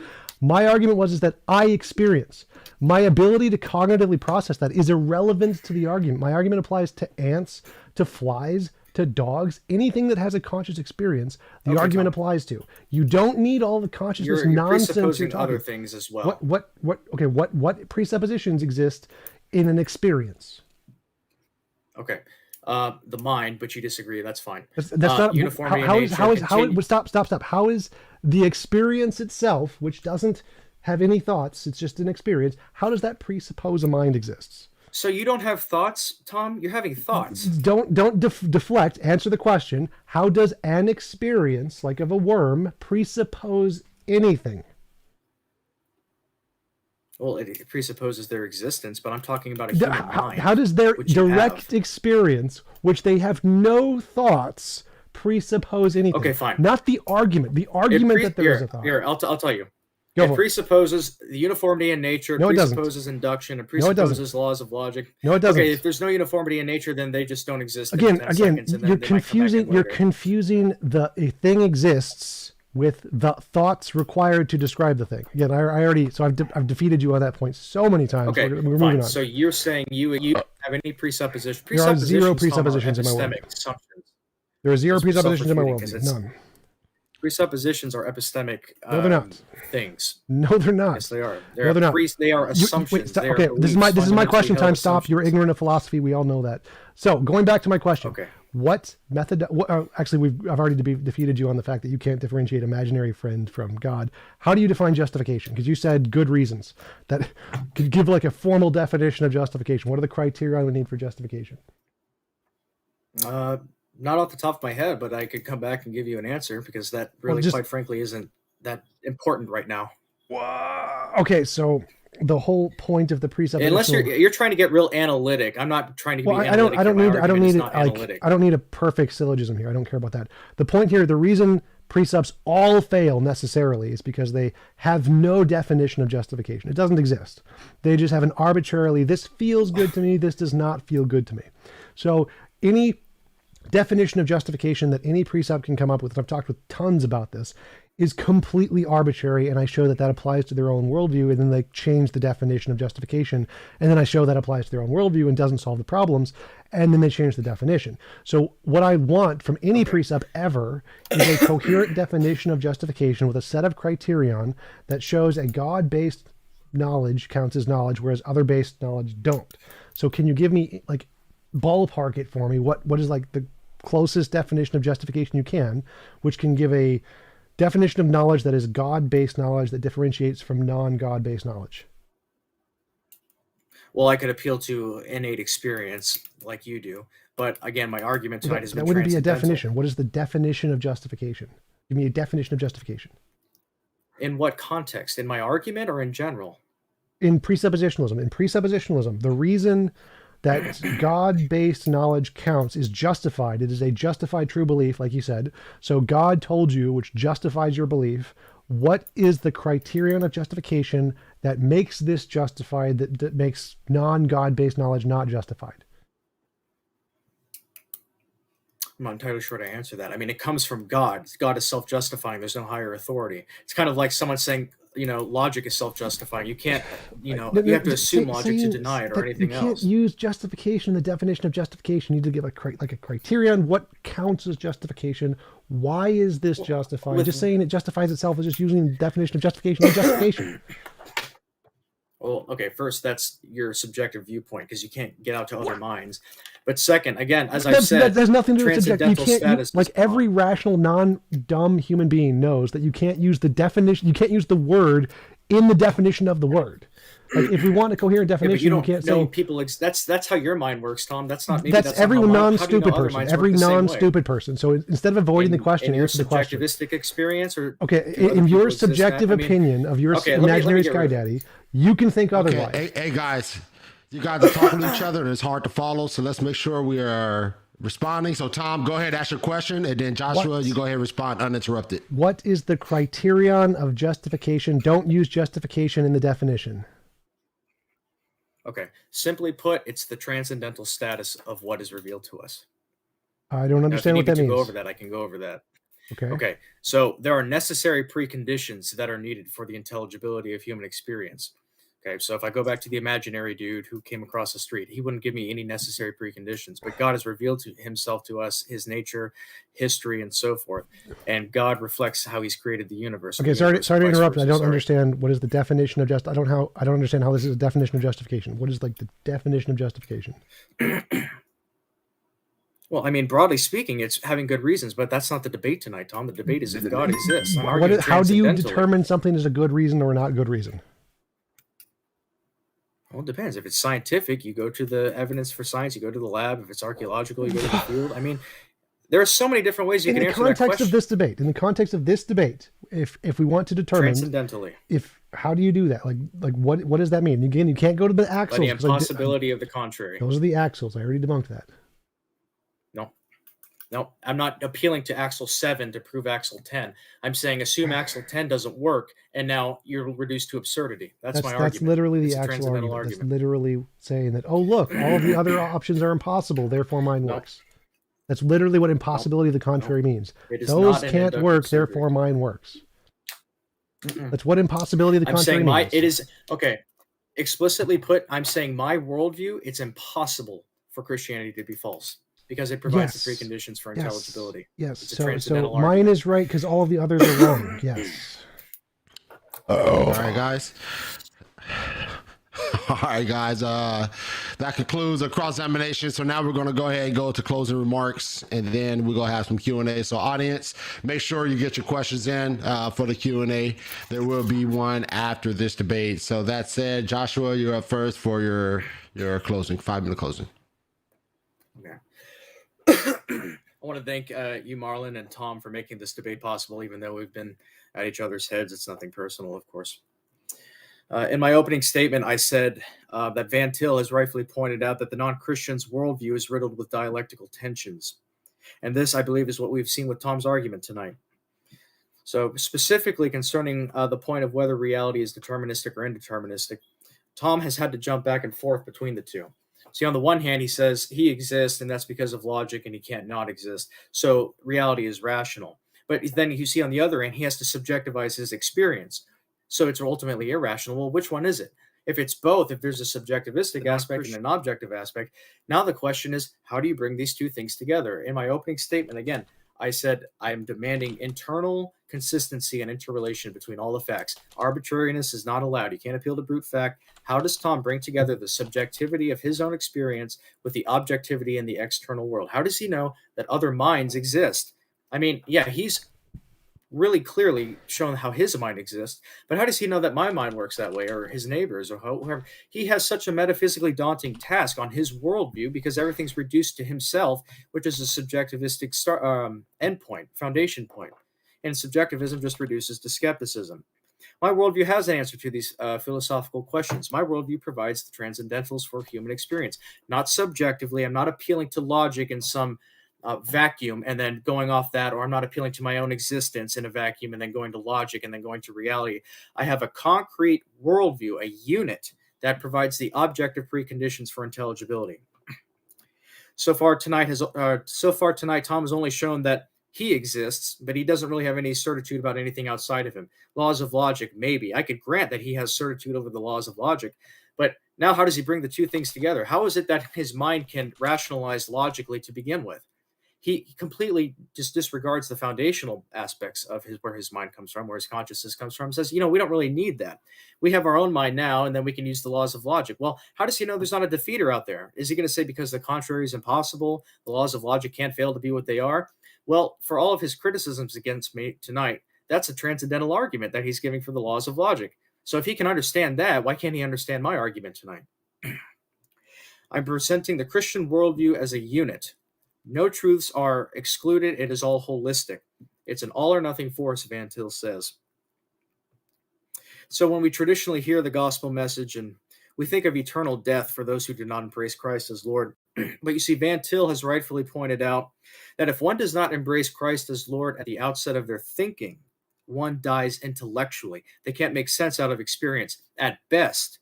My argument was that I experience. My ability to cognitively process that is irrelevant to the argument. My argument applies to ants, to flies, to dogs, anything that has a conscious experience, the Okay, argument Tom. applies to. You don't need all the consciousness You're nonsense you're presupposing talking. other things as well. What presuppositions exist in an experience? Okay. The mind, but you disagree. That's fine. That's not uniformity in how nature. stop. How is the experience itself, which doesn't have any thoughts, it's just an experience, how does that presuppose a mind exists? So you don't have thoughts, Tom? You're having thoughts. Don't deflect. Answer the question. How does an experience, like of a worm, presuppose anything? Well, it presupposes their existence, but I'm talking about a human mind. How does their which you direct have. experience, which they have no thoughts, presuppose anything? Okay, fine. Not the argument. The argument that there is a thought. Here, I'll tell you. Go It for it. presupposes the uniformity in nature. It No, it doesn't. presupposes induction. It No, it doesn't. presupposes laws of logic. No, it doesn't. Okay, if there's no uniformity in nature, then they just don't exist. Again, in 10 seconds, and then you're they might come back in confusing. You're later. confusing a thing exists with the thoughts required to describe the thing. Again, I already I've defeated you on that point so many times. Okay, we're fine. moving on. So you're saying you don't have any presuppositions. There are zero Presuppositions, presuppositions in my Tom, are world. epistemic assumptions. There are zero It's presuppositions in my self-refuting world. 'cause it's- None. Presuppositions are epistemic. No, they're not. Things. No, they're not. Yes, they are. No, they're not. They are assumptions. Wait, stop. They are Okay, this is my fundamentally question. held Time. Stop. You're assumptions. ignorant of philosophy. We all know that. So going back to my question. Okay. What method? Actually, I've already defeated you on the fact that you can't differentiate imaginary friend from God. How do you define justification? Because you said good reasons. That could give like a formal definition of justification. What are the criteria I would need for justification? Not off the top of my head, but I could come back and give you an answer because that really, quite frankly, isn't that important right now. Okay, so the whole point of the presupposition. Unless you're trying to get real analytic. I'm not trying to be analytic. I don't need a perfect syllogism here. I don't care about that. The point here, the reason precepts all fail necessarily is because they have no definition of justification. It doesn't exist. They just have an arbitrarily, this feels good to me, this does not feel good to me. So any definition of justification that any precept can come up with, and I've talked with tons about this, is completely arbitrary, and I show that applies to their own worldview, and then they change the definition of justification, and then I show that applies to their own worldview and doesn't solve the problems, and then they change the definition. So what I want from any precept ever is a coherent definition of justification with a set of criterion that shows a God-based knowledge counts as knowledge, whereas other based knowledge don't. So can you give me, like, ballpark it for me? What is like the closest definition of justification you can, which can give a definition of knowledge that is God-based knowledge that differentiates from non-God-based knowledge? Well, I could appeal to innate experience like you do, but again, my argument tonight is that wouldn't be a definition. What is the definition of justification? Give me a definition of justification. In what context? In my argument or in general? In presuppositionalism. In presuppositionalism, the reason that God-based knowledge counts is justified. It is a justified true belief, like you said. So God told you, which justifies your belief. What is the criterion of justification that makes this justified, that makes non-God-based knowledge not justified? I'm not entirely sure to answer that. I mean, it comes from God. God is self-justifying. There's no higher authority. It's kind of like someone saying, logic is self-justifying. You can't, you have to assume logic to deny it or anything else. You can't use justification, the definition of justification. You need to give a criterion. What counts as justification? Why is this justified? Just saying it justifies itself is just using the definition of justification as justification. Well, okay, first, that's your subjective viewpoint because you can't get out to other minds. But second, again, as I said, there's nothing to do with subjective. You can't, status like every rational, non-dumb human being knows that you can't use the definition, you can't use the word in the definition of the word. Like if we want a coherent definition, you can't say people. That's how your mind works, Tom. That's not. That's every non-stupid person. Every non-stupid person. So instead of avoiding the question, answer the question. Subjectivistic experience, or okay, in your subjective opinion of your imaginary sky daddy, you can think otherwise. Hey guys, you guys are talking to each other, and it's hard to follow. So let's make sure we are responding. So Tom, go ahead, ask your question, and then Joshua, you go ahead and respond uninterrupted. What is the criterion of justification? Don't use justification in the definition. Okay. Simply put, it's the transcendental status of what is revealed to us. I don't understand what that means. Go over that. I can go over that. Okay. Okay. So there are necessary preconditions that are needed for the intelligibility of human experience. Okay, so if I go back to the imaginary dude who came across the street, he wouldn't give me any necessary preconditions. But God has revealed to himself to us, his nature, history, and so forth. And God reflects how he's created the universe. Okay, sorry to interrupt. I don't understand what is the definition of I don't understand how this is a definition of justification. What is like the definition of justification? Well, I mean, broadly speaking, it's having good reasons, but that's not the debate tonight, Tom. The debate is if God exists. How do you determine something is a good reason or not good reason? Well, it depends. If it's scientific, you go to the evidence for science, you go to the lab. If it's archaeological, you go to the field. I mean, there are so many different ways you can answer that question. In the context of this debate, if we want to determine transcendentally, how do you do that? Like what does that mean? Again, you can't go to the axles. By the impossibility of the contrary. Those are the axles. I already debunked that. No, I'm not appealing to axle 7 to prove axle 10. I'm saying assume axle 10 doesn't work, and now you're reduced to absurdity. That's my argument. That's literally the axle argument. That's literally saying that, oh, look, all of the other options are impossible, therefore mine works. That's literally what impossibility of the contrary means. Those can't work, therefore mine works. That's what impossibility of the contrary means. It is, okay, explicitly put, I'm saying my worldview, it's impossible for Christianity to be false. Because it provides the preconditions for intelligibility. Yes. So mine is right because all of the others are wrong. Yes. All right, guys. All right, guys. That concludes the cross-examination. So now we're going to go ahead and go to closing remarks, and then we're going to have some Q&A. So audience, make sure you get your questions in for the Q&A. There will be one after this debate. So that said, Joshua, you're up first for your closing, 5-minute closing. Okay. I want to thank you, Marlon, and Tom for making this debate possible, even though we've been at each other's heads. It's nothing personal, of course. In my opening statement, I said that Van Til has rightfully pointed out that the non-Christian's worldview is riddled with dialectical tensions. And this, I believe, is what we've seen with Tom's argument tonight. So specifically concerning the point of whether reality is deterministic or indeterministic, Tom has had to jump back and forth between the two. See, on the one hand, he says he exists, and that's because of logic, and he can't not exist. So reality is rational. But then you see on the other hand, he has to subjectivize his experience. So it's ultimately irrational. Well, which one is it? If it's both, if there's a subjectivistic aspect and an objective aspect, now the question is, how do you bring these two things together? In my opening statement, again, I said I am demanding internal consistency and interrelation between all the facts. Arbitrariness is not allowed. You can't appeal to brute fact. How does Tom bring together the subjectivity of his own experience with the objectivity in the external world? How does he know that other minds exist? I mean, yeah, he's really clearly shown how his mind exists, but how does he know that my mind works that way, or his neighbors, or whoever? He has such a metaphysically daunting task on his worldview because everything's reduced to himself, which is a subjectivistic endpoint, foundation point. And subjectivism just reduces to skepticism. My worldview has an answer to these philosophical questions. My worldview provides the transcendentals for human experience. Not subjectively. I'm not appealing to logic in some vacuum and then going off that, or I'm not appealing to my own existence in a vacuum and then going to logic and then going to reality. I have a concrete worldview, a unit that provides the objective preconditions for intelligibility. So far tonight, Tom has only shown that he exists, but he doesn't really have any certitude about anything outside of him. Laws of logic, maybe. I could grant that he has certitude over the laws of logic, but now how does he bring the two things together? How is it that his mind can rationalize logically to begin with? He completely just disregards the foundational aspects of where his mind comes from, where his consciousness comes from, says, we don't really need that. We have our own mind now, and then we can use the laws of logic. Well, how does he know there's not a defeater out there? Is he going to say because the contrary is impossible, the laws of logic can't fail to be what they are? Well, for all of his criticisms against me tonight, that's a transcendental argument that he's giving for the laws of logic. So if he can understand that, why can't he understand my argument tonight? I'm presenting the Christian worldview as a unit. No truths are excluded. It is all holistic. It's an all or nothing force, Van Til says. So when we traditionally hear the gospel message and we think of eternal death for those who do not embrace Christ as Lord, but you see, Van Til has rightfully pointed out that if one does not embrace Christ as Lord at the outset of their thinking, one dies intellectually. They can't make sense out of experience. At best,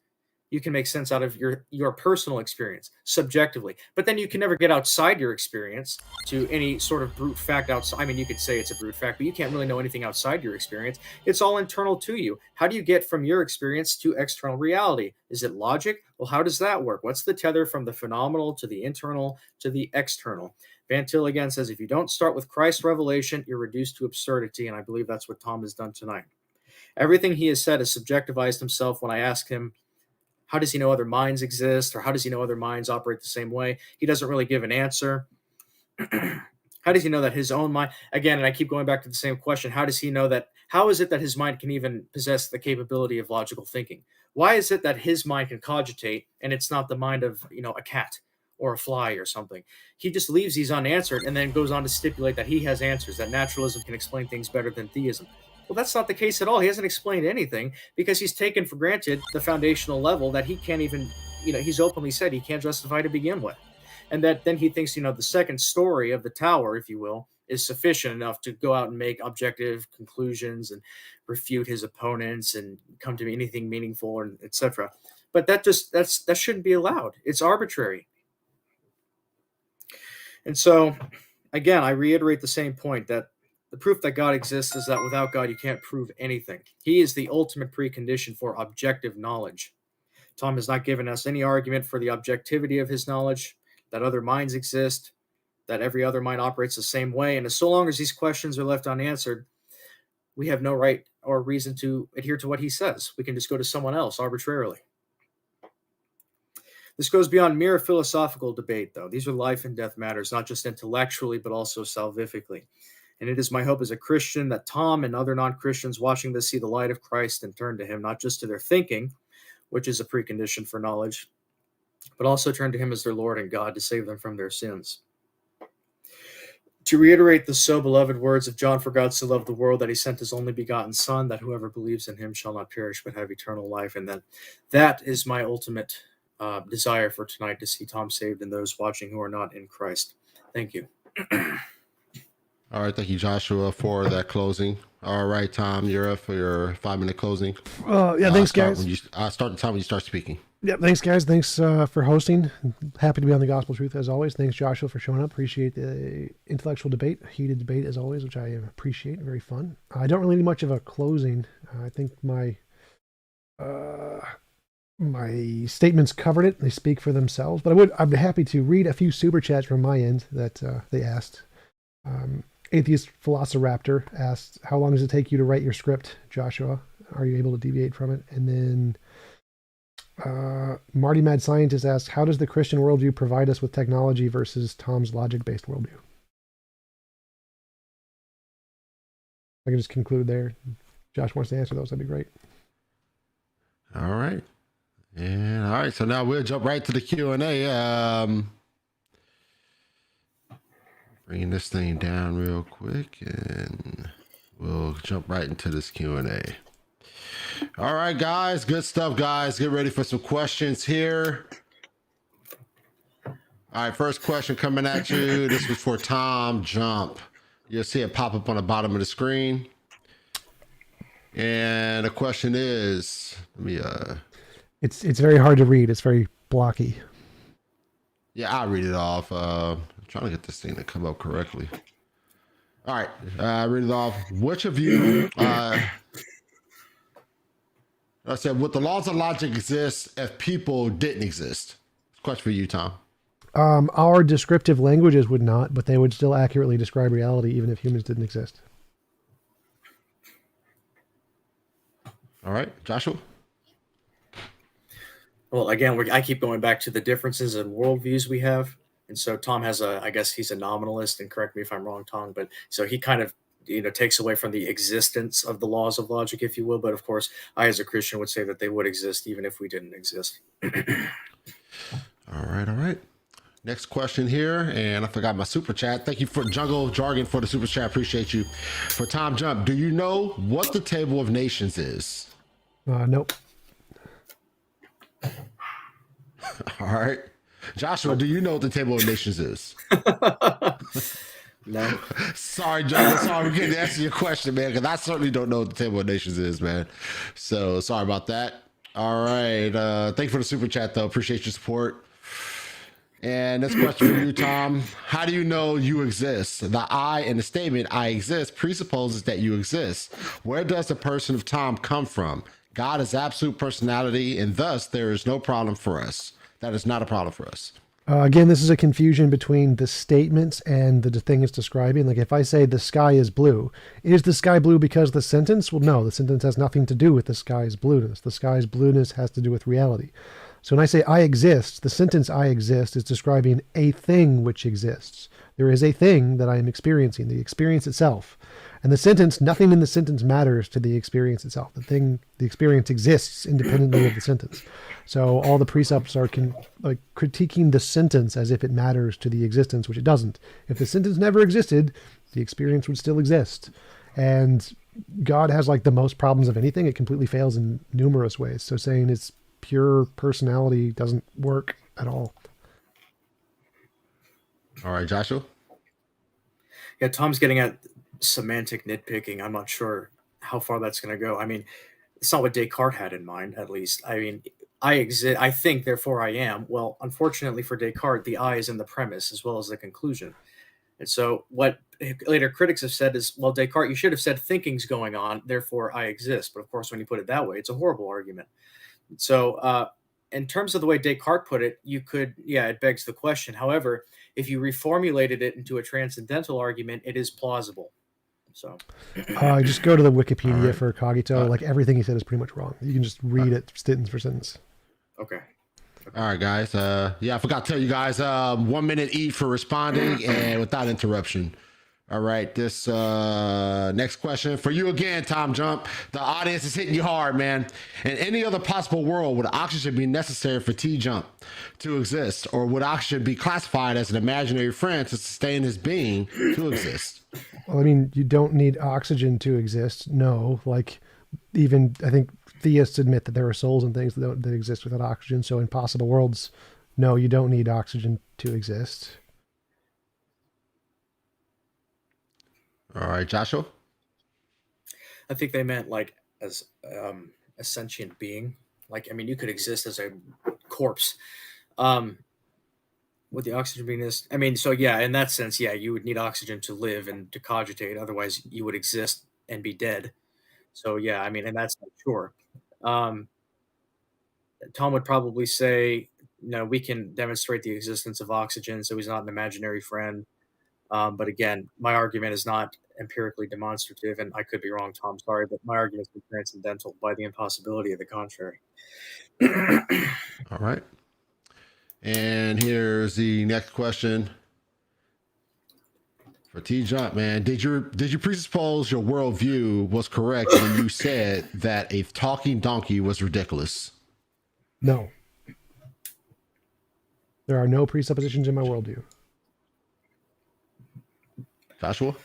you can make sense out of your personal experience subjectively, but then you can never get outside your experience to any sort of brute fact outside. I mean, you could say it's a brute fact, but you can't really know anything outside your experience. It's all internal to you. How do you get from your experience to external reality? Is it logic? Well, how does that work? What's the tether from the phenomenal to the internal to the external? Van Til again says, if you don't start with Christ's revelation, you're reduced to absurdity, and I believe that's what Tom has done tonight. Everything he has said has subjectivized himself. When I ask him, how does he know other minds exist, or how does he know other minds operate the same way, he doesn't really give an answer. How does he know that his own mind, again, and I keep going back to the same question, how does he know that, how is it that his mind can even possess the capability of logical thinking? Why is it that his mind can cogitate and it's not the mind of, a cat or a fly or something? He just leaves these unanswered and then goes on to stipulate that he has answers, that naturalism can explain things better than theism. Well, that's not the case at all. He hasn't explained anything because he's taken for granted the foundational level that he can't even, he's openly said he can't justify to begin with. And that then he thinks, the second story of the tower, if you will, is sufficient enough to go out and make objective conclusions and refute his opponents and come to anything meaningful, and etc. But that shouldn't be allowed. It's arbitrary. And so, again, I reiterate the same point, that the proof that God exists is that without God, you can't prove anything. He is the ultimate precondition for objective knowledge. Tom has not given us any argument for the objectivity of his knowledge, that other minds exist, that every other mind operates the same way. And so long as these questions are left unanswered, we have no right or reason to adhere to what he says. We can just go to someone else arbitrarily. This goes beyond mere philosophical debate, though. These are life and death matters, not just intellectually, but also salvifically. And it is my hope as a Christian that Tom and other non-Christians watching this see the light of Christ and turn to him, not just to their thinking, which is a precondition for knowledge, but also turn to him as their Lord and God to save them from their sins. To reiterate the so beloved words of John, for God so loved the world that he sent his only begotten Son, that whoever believes in him shall not perish but have eternal life. And then that is my ultimate desire for tonight, to see Tom saved and those watching who are not in Christ. Thank you. All right, thank you, Joshua, for that closing. All right, Tom, you're up for your 5-minute closing. Yeah, thanks, guys. Start the time when you start speaking. Yeah, thanks, guys. Thanks for hosting. Happy to be on the Gospel Truth, as always. Thanks, Joshua, for showing up. Appreciate the intellectual debate, heated debate, as always, which I appreciate. Very fun. I don't really need much of a closing. I think my statements covered it. They speak for themselves. But I'd be happy to read a few super chats from my end that they asked. Atheist Velociraptor asked, how long does it take you to write your script, Joshua? Are you able to deviate from it? And then Marty Mad Scientist asked, how does the Christian worldview provide us with technology versus Tom's logic-based worldview? I can just conclude there. Josh wants to answer those. That'd be great. All right. And all right, so now we'll jump right to the Q&A. Bringing this thing down real quick, and we'll jump right into this Q&A. All right, guys, good stuff, guys. Get ready for some questions here. All right, first question coming at you. This was for TJump. You'll see it pop up on the bottom of the screen. And the question is, let me It's very hard to read. It's very blocky. Yeah, I'll read it off. I'm trying to get this thing to come up correctly. All right, read it off. Which of you, I said, would the laws of logic exist if people didn't exist? Question for you, Tom. Our descriptive languages would not, but they would still accurately describe reality even if humans didn't exist. All right, Joshua? Well, again, I keep going back to the differences in worldviews we have. And so Tom has I guess he's a nominalist, and correct me if I'm wrong, Tom, but so he kind of, takes away from the existence of the laws of logic, if you will. But of course, I, as a Christian, would say that they would exist even if we didn't exist. All right. Next question here, and I forgot my super chat. Thank you for Jungle Jargon for the super chat. Appreciate you. For TJump, do you know what the Table of Nations is? Nope. All right. Joshua, do you know what the Table of Nations is? No. Sorry, Jungle. Sorry, we can't answer your question, man, because I certainly don't know what the Table of Nations is, man. So sorry about that. All right. Thank you for the super chat, though. Appreciate your support. And this question for you, Tom. How do you know you exist? The I in the statement "I exist" presupposes that you exist. Where does the person of Tom come from? God is absolute personality, and thus there is no problem for us. That is not a problem for us. Again, this is a confusion between the statements and the thing it's describing. Like if I say the sky is blue, is the sky blue because the sentence? Well, no, the sentence has nothing to do with the sky's blueness. The sky's blueness has to do with reality. So when I say I exist, the sentence I exist is describing a thing which exists. There is a thing that I am experiencing, the experience itself. And the sentence, nothing in the sentence matters to the experience itself. The experience exists independently of the sentence. So all the precepts are critiquing the sentence as if it matters to the existence, which it doesn't. If the sentence never existed, the experience would still exist. And God has like the most problems of anything. It completely fails in numerous ways. So saying it's pure personality doesn't work at all. All right, Joshua. Yeah, Tom's getting at semantic nitpicking. I'm not sure how far that's going to go. I mean, it's not what Descartes had in mind, at least. I mean, I exist, I think, therefore I am. Well, unfortunately for Descartes, the I is in the premise as well as the conclusion. And so what later critics have said is, well, Descartes, you should have said thinking's going on, therefore I exist. But of course, when you put it that way, it's a horrible argument. So in terms of the way Descartes put it, you could, yeah, it begs the question. However, if you reformulated it into a transcendental argument, it is plausible. So just go to the Wikipedia right. for Cogito. Like everything he said is pretty much wrong. You can just read it sentence for sentence. Okay. All right, guys. Yeah, I forgot to tell you guys, 1 minute each for responding and without interruption. All right, this next question for you again, TJump. The audience is hitting you hard, man. In any other possible world, would oxygen be necessary for TJump to exist? Or would oxygen be classified as an imaginary friend to sustain his being to exist? Well, I mean, you don't need oxygen to exist. No, like even I think theists admit that there are souls and things that exist without oxygen. So in possible worlds, no, you don't need oxygen to exist. All right, Joshua. I think they meant like as a sentient being. Like, I mean, you could exist as a corpse. With the oxygen being this, I mean, so yeah, in that sense, yeah, you would need oxygen to live and to cogitate. Otherwise, you would exist and be dead. So yeah, I mean, and that's sure. Um, Tom would probably say, no, we can demonstrate the existence of oxygen, so he's not an imaginary friend. But again, my argument is not empirically demonstrative, and I could be wrong, Tom. Sorry, but my argument is transcendental by the impossibility of the contrary. All right. And here's the next question for TJump, man. Did you presuppose your worldview was correct when you said that a talking donkey was ridiculous? No. There are no presuppositions in my worldview. Joshua?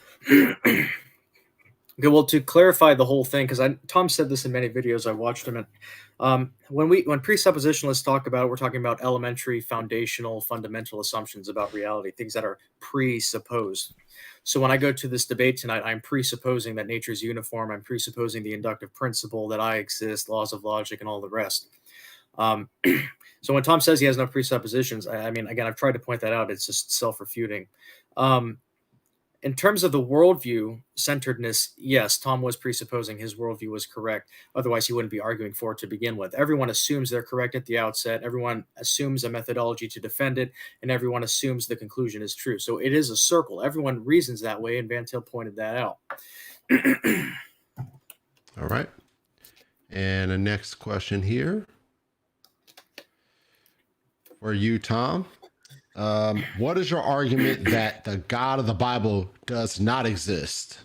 Okay, well, to clarify the whole thing, because Tom said this in many videos I watched him in. When presuppositionalists talk about it, we're talking about elementary, foundational, fundamental assumptions about reality, things that are presupposed. So when I go to this debate tonight, I'm presupposing that nature is uniform. I'm presupposing the inductive principle, that I exist, laws of logic, and all the rest. So when Tom says he has no presuppositions, I mean, again, I've tried to point that out. It's just self-refuting. In terms of the worldview centeredness, yes, Tom was presupposing his worldview was correct. Otherwise, he wouldn't be arguing for it to begin with. Everyone assumes they're correct at the outset. Everyone assumes a methodology to defend it, and everyone assumes the conclusion is true. So it is a circle. Everyone reasons that way, and Van Til pointed that out. All right. And the next question here for you, Tom. What is your argument that the God of the Bible does not exist?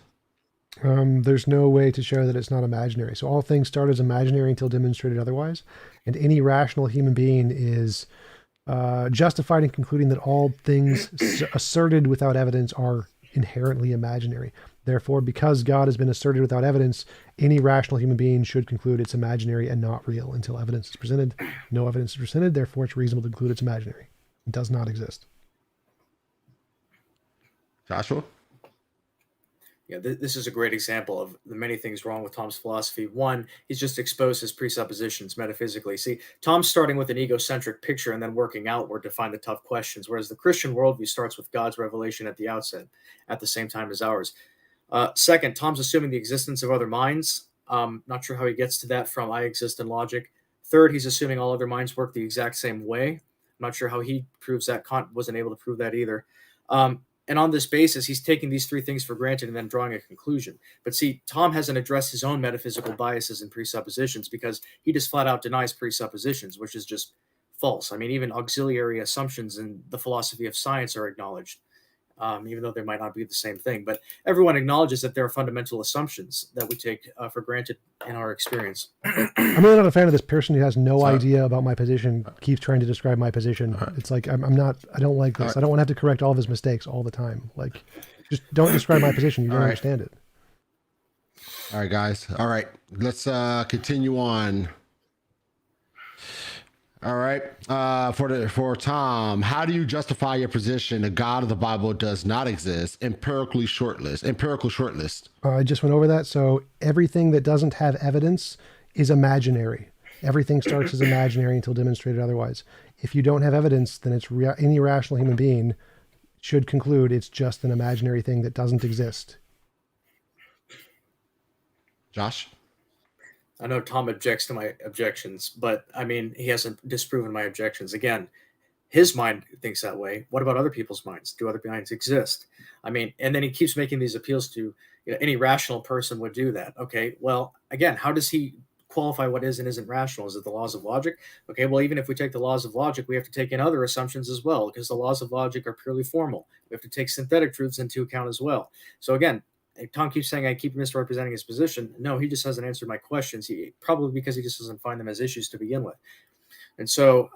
There's no way to show that it's not imaginary. So all things start as imaginary until demonstrated otherwise. And any rational human being is justified in concluding that all things asserted without evidence are inherently imaginary. Therefore, because God has been asserted without evidence, any rational human being should conclude it's imaginary and not real until evidence is presented. No evidence is presented, therefore it's reasonable to conclude it's imaginary. It does not exist. Joshua? Yeah, this is a great example of the many things wrong with Tom's philosophy. One, he's just exposed his presuppositions metaphysically. See, Tom's starting with an egocentric picture and then working outward to find the tough questions, whereas the Christian worldview starts with God's revelation at the outset, at the same time as ours. Second, Tom's assuming the existence of other minds. Not sure how he gets to that from I exist in logic. Third, he's assuming all other minds work the exact same way. I'm not sure how he proves that. Kant wasn't able to prove that either. And on this basis, he's taking these three things for granted and then drawing a conclusion. But see, Tom hasn't addressed his own metaphysical biases and presuppositions because he just flat out denies presuppositions, which is just false. I mean, even auxiliary assumptions in the philosophy of science are acknowledged, even though they might not be the same thing. But everyone acknowledges that there are fundamental assumptions that we take for granted in our experience. I'm really not a fan of this person who has no idea about my position, keeps trying to describe my position. Right. It's like, I don't like this. Right. I don't want to have to correct all of his mistakes all the time. Like, just don't describe my position. You don't understand it. All right, guys. All right. Let's continue on. All right. For Tom, how do you justify your position the God of the Bible does not exist? Empirical short list. I just went over that. So everything that doesn't have evidence is imaginary. Everything starts as imaginary until demonstrated otherwise. If you don't have evidence, then it's any rational human being should conclude it's just an imaginary thing that doesn't exist. Josh? I know Tom objects to my objections, but I mean, he hasn't disproven my objections. Again, his mind thinks that way. What about other people's minds? Do other minds exist? I mean, and then he keeps making these appeals to, any rational person would do that. Okay, well, again, how does he qualify what is and isn't rational? Is it the laws of logic? Okay, well, even if we take the laws of logic, we have to take in other assumptions as well, because the laws of logic are purely formal. We have to take synthetic truths into account as well. So again, Tom keeps saying I keep misrepresenting his position. No, he just hasn't answered my questions. He probably because he just doesn't find them as issues to begin with. And so,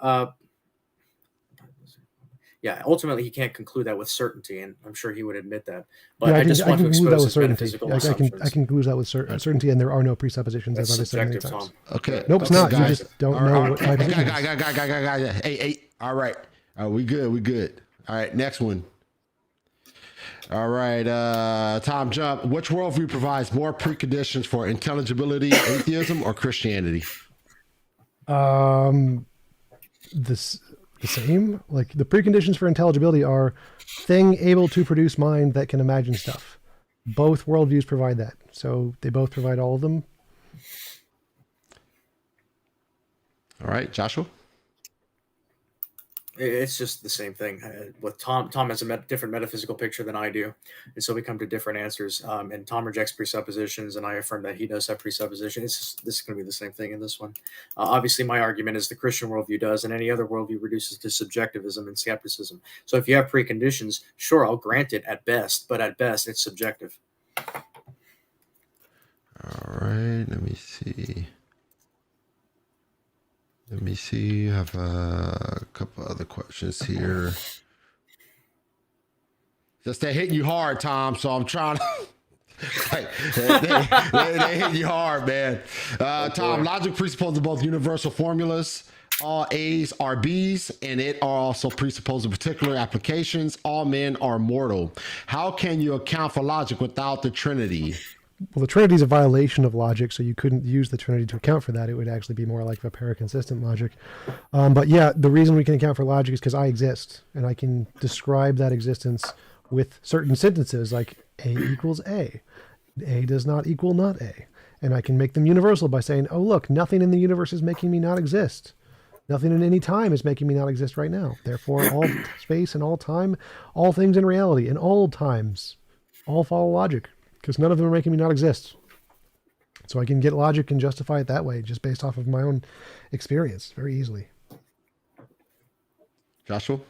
ultimately he can't conclude that with certainty, and I'm sure he would admit that. But I just want to expose his metaphysical assumptions. I can conclude that with certainty, and there are no presuppositions. That's subjective, Tom. Okay. Nope, it's not. Guys. You just don't know what my position is. Hey. All right. We good. All right. Next one. All right, TJump. Which worldview provides more preconditions for intelligibility, atheism or Christianity? The same. Like the preconditions for intelligibility are thing able to produce mind that can imagine stuff. Both worldviews provide that, so they both provide all of them. All right, Joshua. It's just the same thing with Tom. Tom has a different metaphysical picture than I do, and so we come to different answers. And Tom rejects presuppositions, and I affirm that he does have presuppositions. This is going to be the same thing in this one. Obviously, my argument is the Christian worldview does, and any other worldview reduces to subjectivism and skepticism. So if you have preconditions, sure, I'll grant it at best, but at best, it's subjective. All right, let me see. I have a couple other questions here. Just they're hitting you hard, Tom. So I'm trying to. they hitting you hard, man. Tom, logic presupposes both universal formulas. All A's are B's, and it also presupposes particular applications. All men are mortal. How can you account for logic without the Trinity? Well, the Trinity is a violation of logic, so you couldn't use the Trinity to account for that. It would actually be more like a paraconsistent logic. But yeah, the reason we can account for logic is because I exist, and I can describe that existence with certain sentences like A equals A. A does not equal not A. And I can make them universal by saying, oh, look, nothing in the universe is making me not exist. Nothing in any time is making me not exist right now. Therefore, all space and all time, all things in reality, in all times, all follow logic. Because none of them are making me not exist. So I can get logic and justify it that way, just based off of my own experience, very easily. Joshua?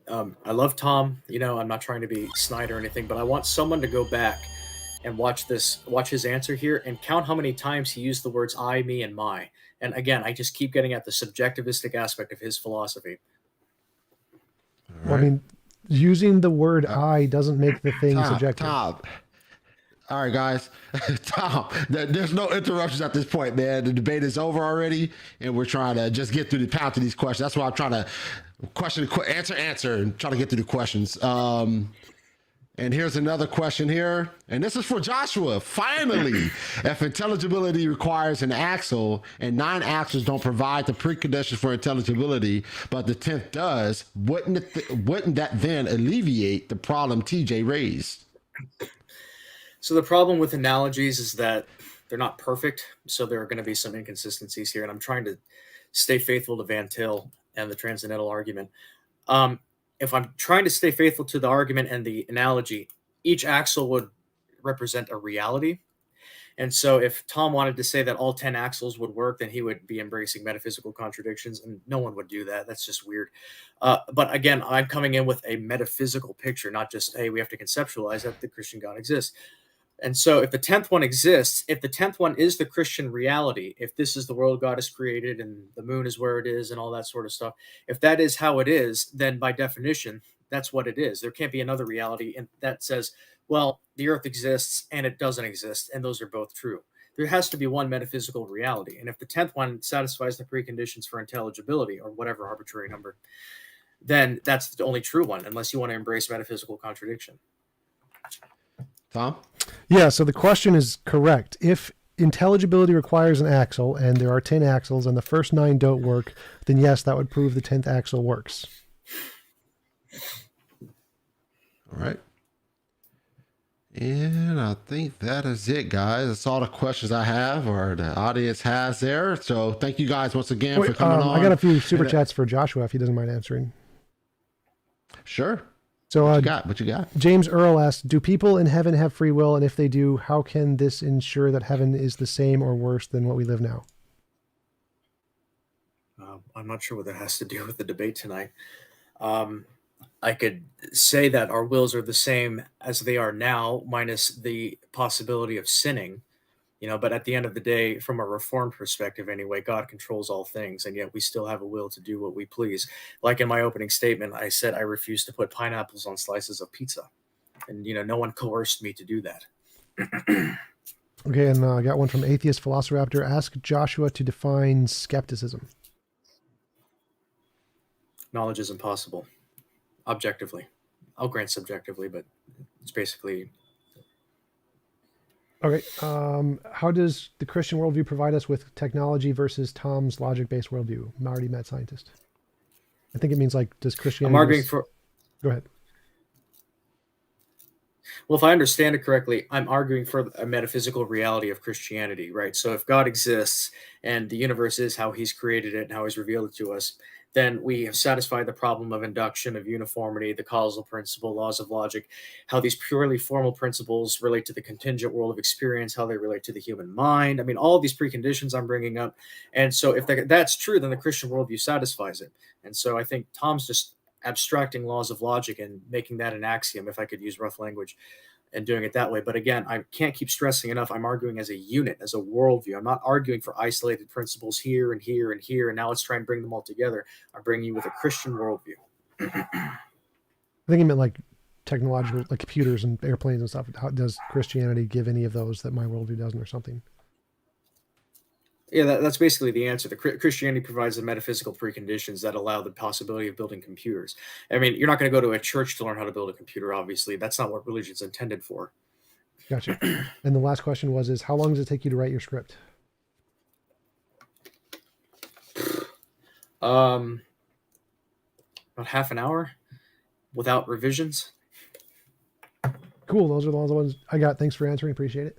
I love Tom. I'm not trying to be snide or anything, but I want someone to go back and watch his answer here and count how many times he used the words I, me, and my. And again, I just keep getting at the subjectivistic aspect of his philosophy. Right. Well, I mean, using the word I doesn't make the thing subjective. Tom. All right, guys. Tom, there's no interruptions at this point, man. The debate is over already, and we're trying to just get through the pound to these questions. That's why I'm trying to answer, and try to get through the questions. And here's another question here, and this is for Joshua. Finally, if intelligibility requires an axle and 9 axles don't provide the preconditions for intelligibility, but the 10th does, wouldn't that then alleviate the problem TJ raised? So the problem with analogies is that they're not perfect, so there are going to be some inconsistencies here, and I'm trying to stay faithful to Van Til and the transcendental argument. If I'm trying to stay faithful to the argument and the analogy, each axle would represent a reality. And so if Tom wanted to say that all 10 axles would work, then he would be embracing metaphysical contradictions, and no one would do that. That's just weird. But again, I'm coming in with a metaphysical picture, not just, hey, we have to conceptualize that the Christian God exists. And so if the 10th one exists, if the 10th one is the Christian reality, if this is the world God has created and the moon is where it is and all that sort of stuff, if that is how it is, then by definition, that's what it is. There can't be another reality and that says, well, the earth exists and it doesn't exist, and those are both true. There has to be one metaphysical reality. And if the 10th one satisfies the preconditions for intelligibility or whatever arbitrary number, then that's the only true one, unless you want to embrace metaphysical contradiction. Tom? Yeah, so the question is correct. If intelligibility requires an axle and there are 10 axles and the first 9 don't work, then yes, that would prove the 10th axle works. All right. And I think that is it, guys. That's all the questions I have or the audience has there. So thank you guys once again for coming on. I got a few super chats for Joshua if he doesn't mind answering. Sure. So What you got? James Earl asked, do people in heaven have free will? And if they do, how can this ensure that heaven is the same or worse than what we live now? I'm not sure what that has to do with the debate tonight. I could say that our wills are the same as they are now, minus the possibility of sinning, but at the end of the day, from a reformed perspective anyway, God controls all things, and yet we still have a will to do what we please. Like in my opening statement, I said I refuse to put pineapples on slices of pizza, and no one coerced me to do that. Okay, and I got one from Atheist Velociraptor. Ask Joshua to define skepticism. Knowledge is impossible. Objectively. I'll grant subjectively, but it's basically... Okay. How does the Christian worldview provide us with technology versus Tom's logic-based worldview? Marty, mad scientist. I think it means does Christianity... I'm arguing for... Go ahead. Well, if I understand it correctly, I'm arguing for a metaphysical reality of Christianity, right? So if God exists and the universe is how he's created it and how he's revealed it to us, then we have satisfied the problem of induction, of uniformity, the causal principle, laws of logic, how these purely formal principles relate to the contingent world of experience, how they relate to the human mind. I mean, all of these preconditions I'm bringing up. And so if that's true, then the Christian worldview satisfies it. And so I think Tom's just abstracting laws of logic and making that an axiom, if I could use rough language, and doing it that way. But again, I can't keep stressing enough. I'm arguing as a unit, as a worldview. I'm not arguing for isolated principles here and here and here, and now let's try and bring them all together. I'm bringing you with a Christian worldview. I think he meant technological, like computers and airplanes and stuff. How does Christianity give any of those that my worldview doesn't or something? Yeah, that's basically the answer. The Christianity provides the metaphysical preconditions that allow the possibility of building computers. I mean, you're not going to go to a church to learn how to build a computer, obviously. That's not what religion's intended for. Gotcha. And the last question is how long does it take you to write your script? About half an hour without revisions. Cool. Those are the ones I got. Thanks for answering. Appreciate it.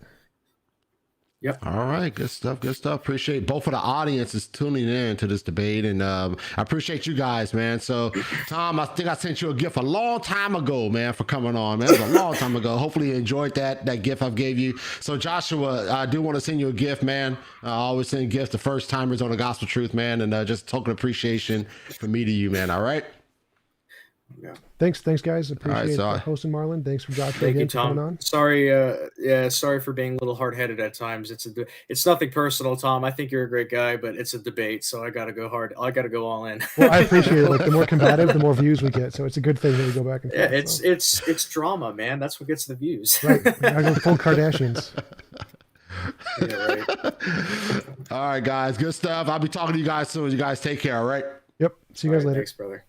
Yep. All right. Good stuff. Good stuff. Appreciate both of the audiences tuning in to this debate. And I appreciate you guys, man. So, Tom, I think I sent you a gift a long time ago, man, for coming on, man. It was a long time ago. Hopefully you enjoyed that gift I gave you. So, Joshua, I do want to send you a gift, man. I always send gifts to first timers on the Gospel Truth, man. And just token appreciation from me to you, man. All right. Yeah. Thanks, guys. Appreciate right, hosting Marlon. Thanks for Joshua Thank again you, Tom. for coming on. Sorry, sorry for being a little hard-headed at times. It's nothing personal, Tom. I think you're a great guy, but it's a debate, so I got to go hard. I got to go all in. Well, I appreciate it. The more combative, the more views we get. So it's a good thing that we go back and forth. Yeah, it's drama, man. That's what gets the views. Right. I go full Kardashians. Yeah, right. All right, guys. Good stuff. I'll be talking to you guys soon. You guys take care. All right. Yep. See you guys later. Thanks, brother.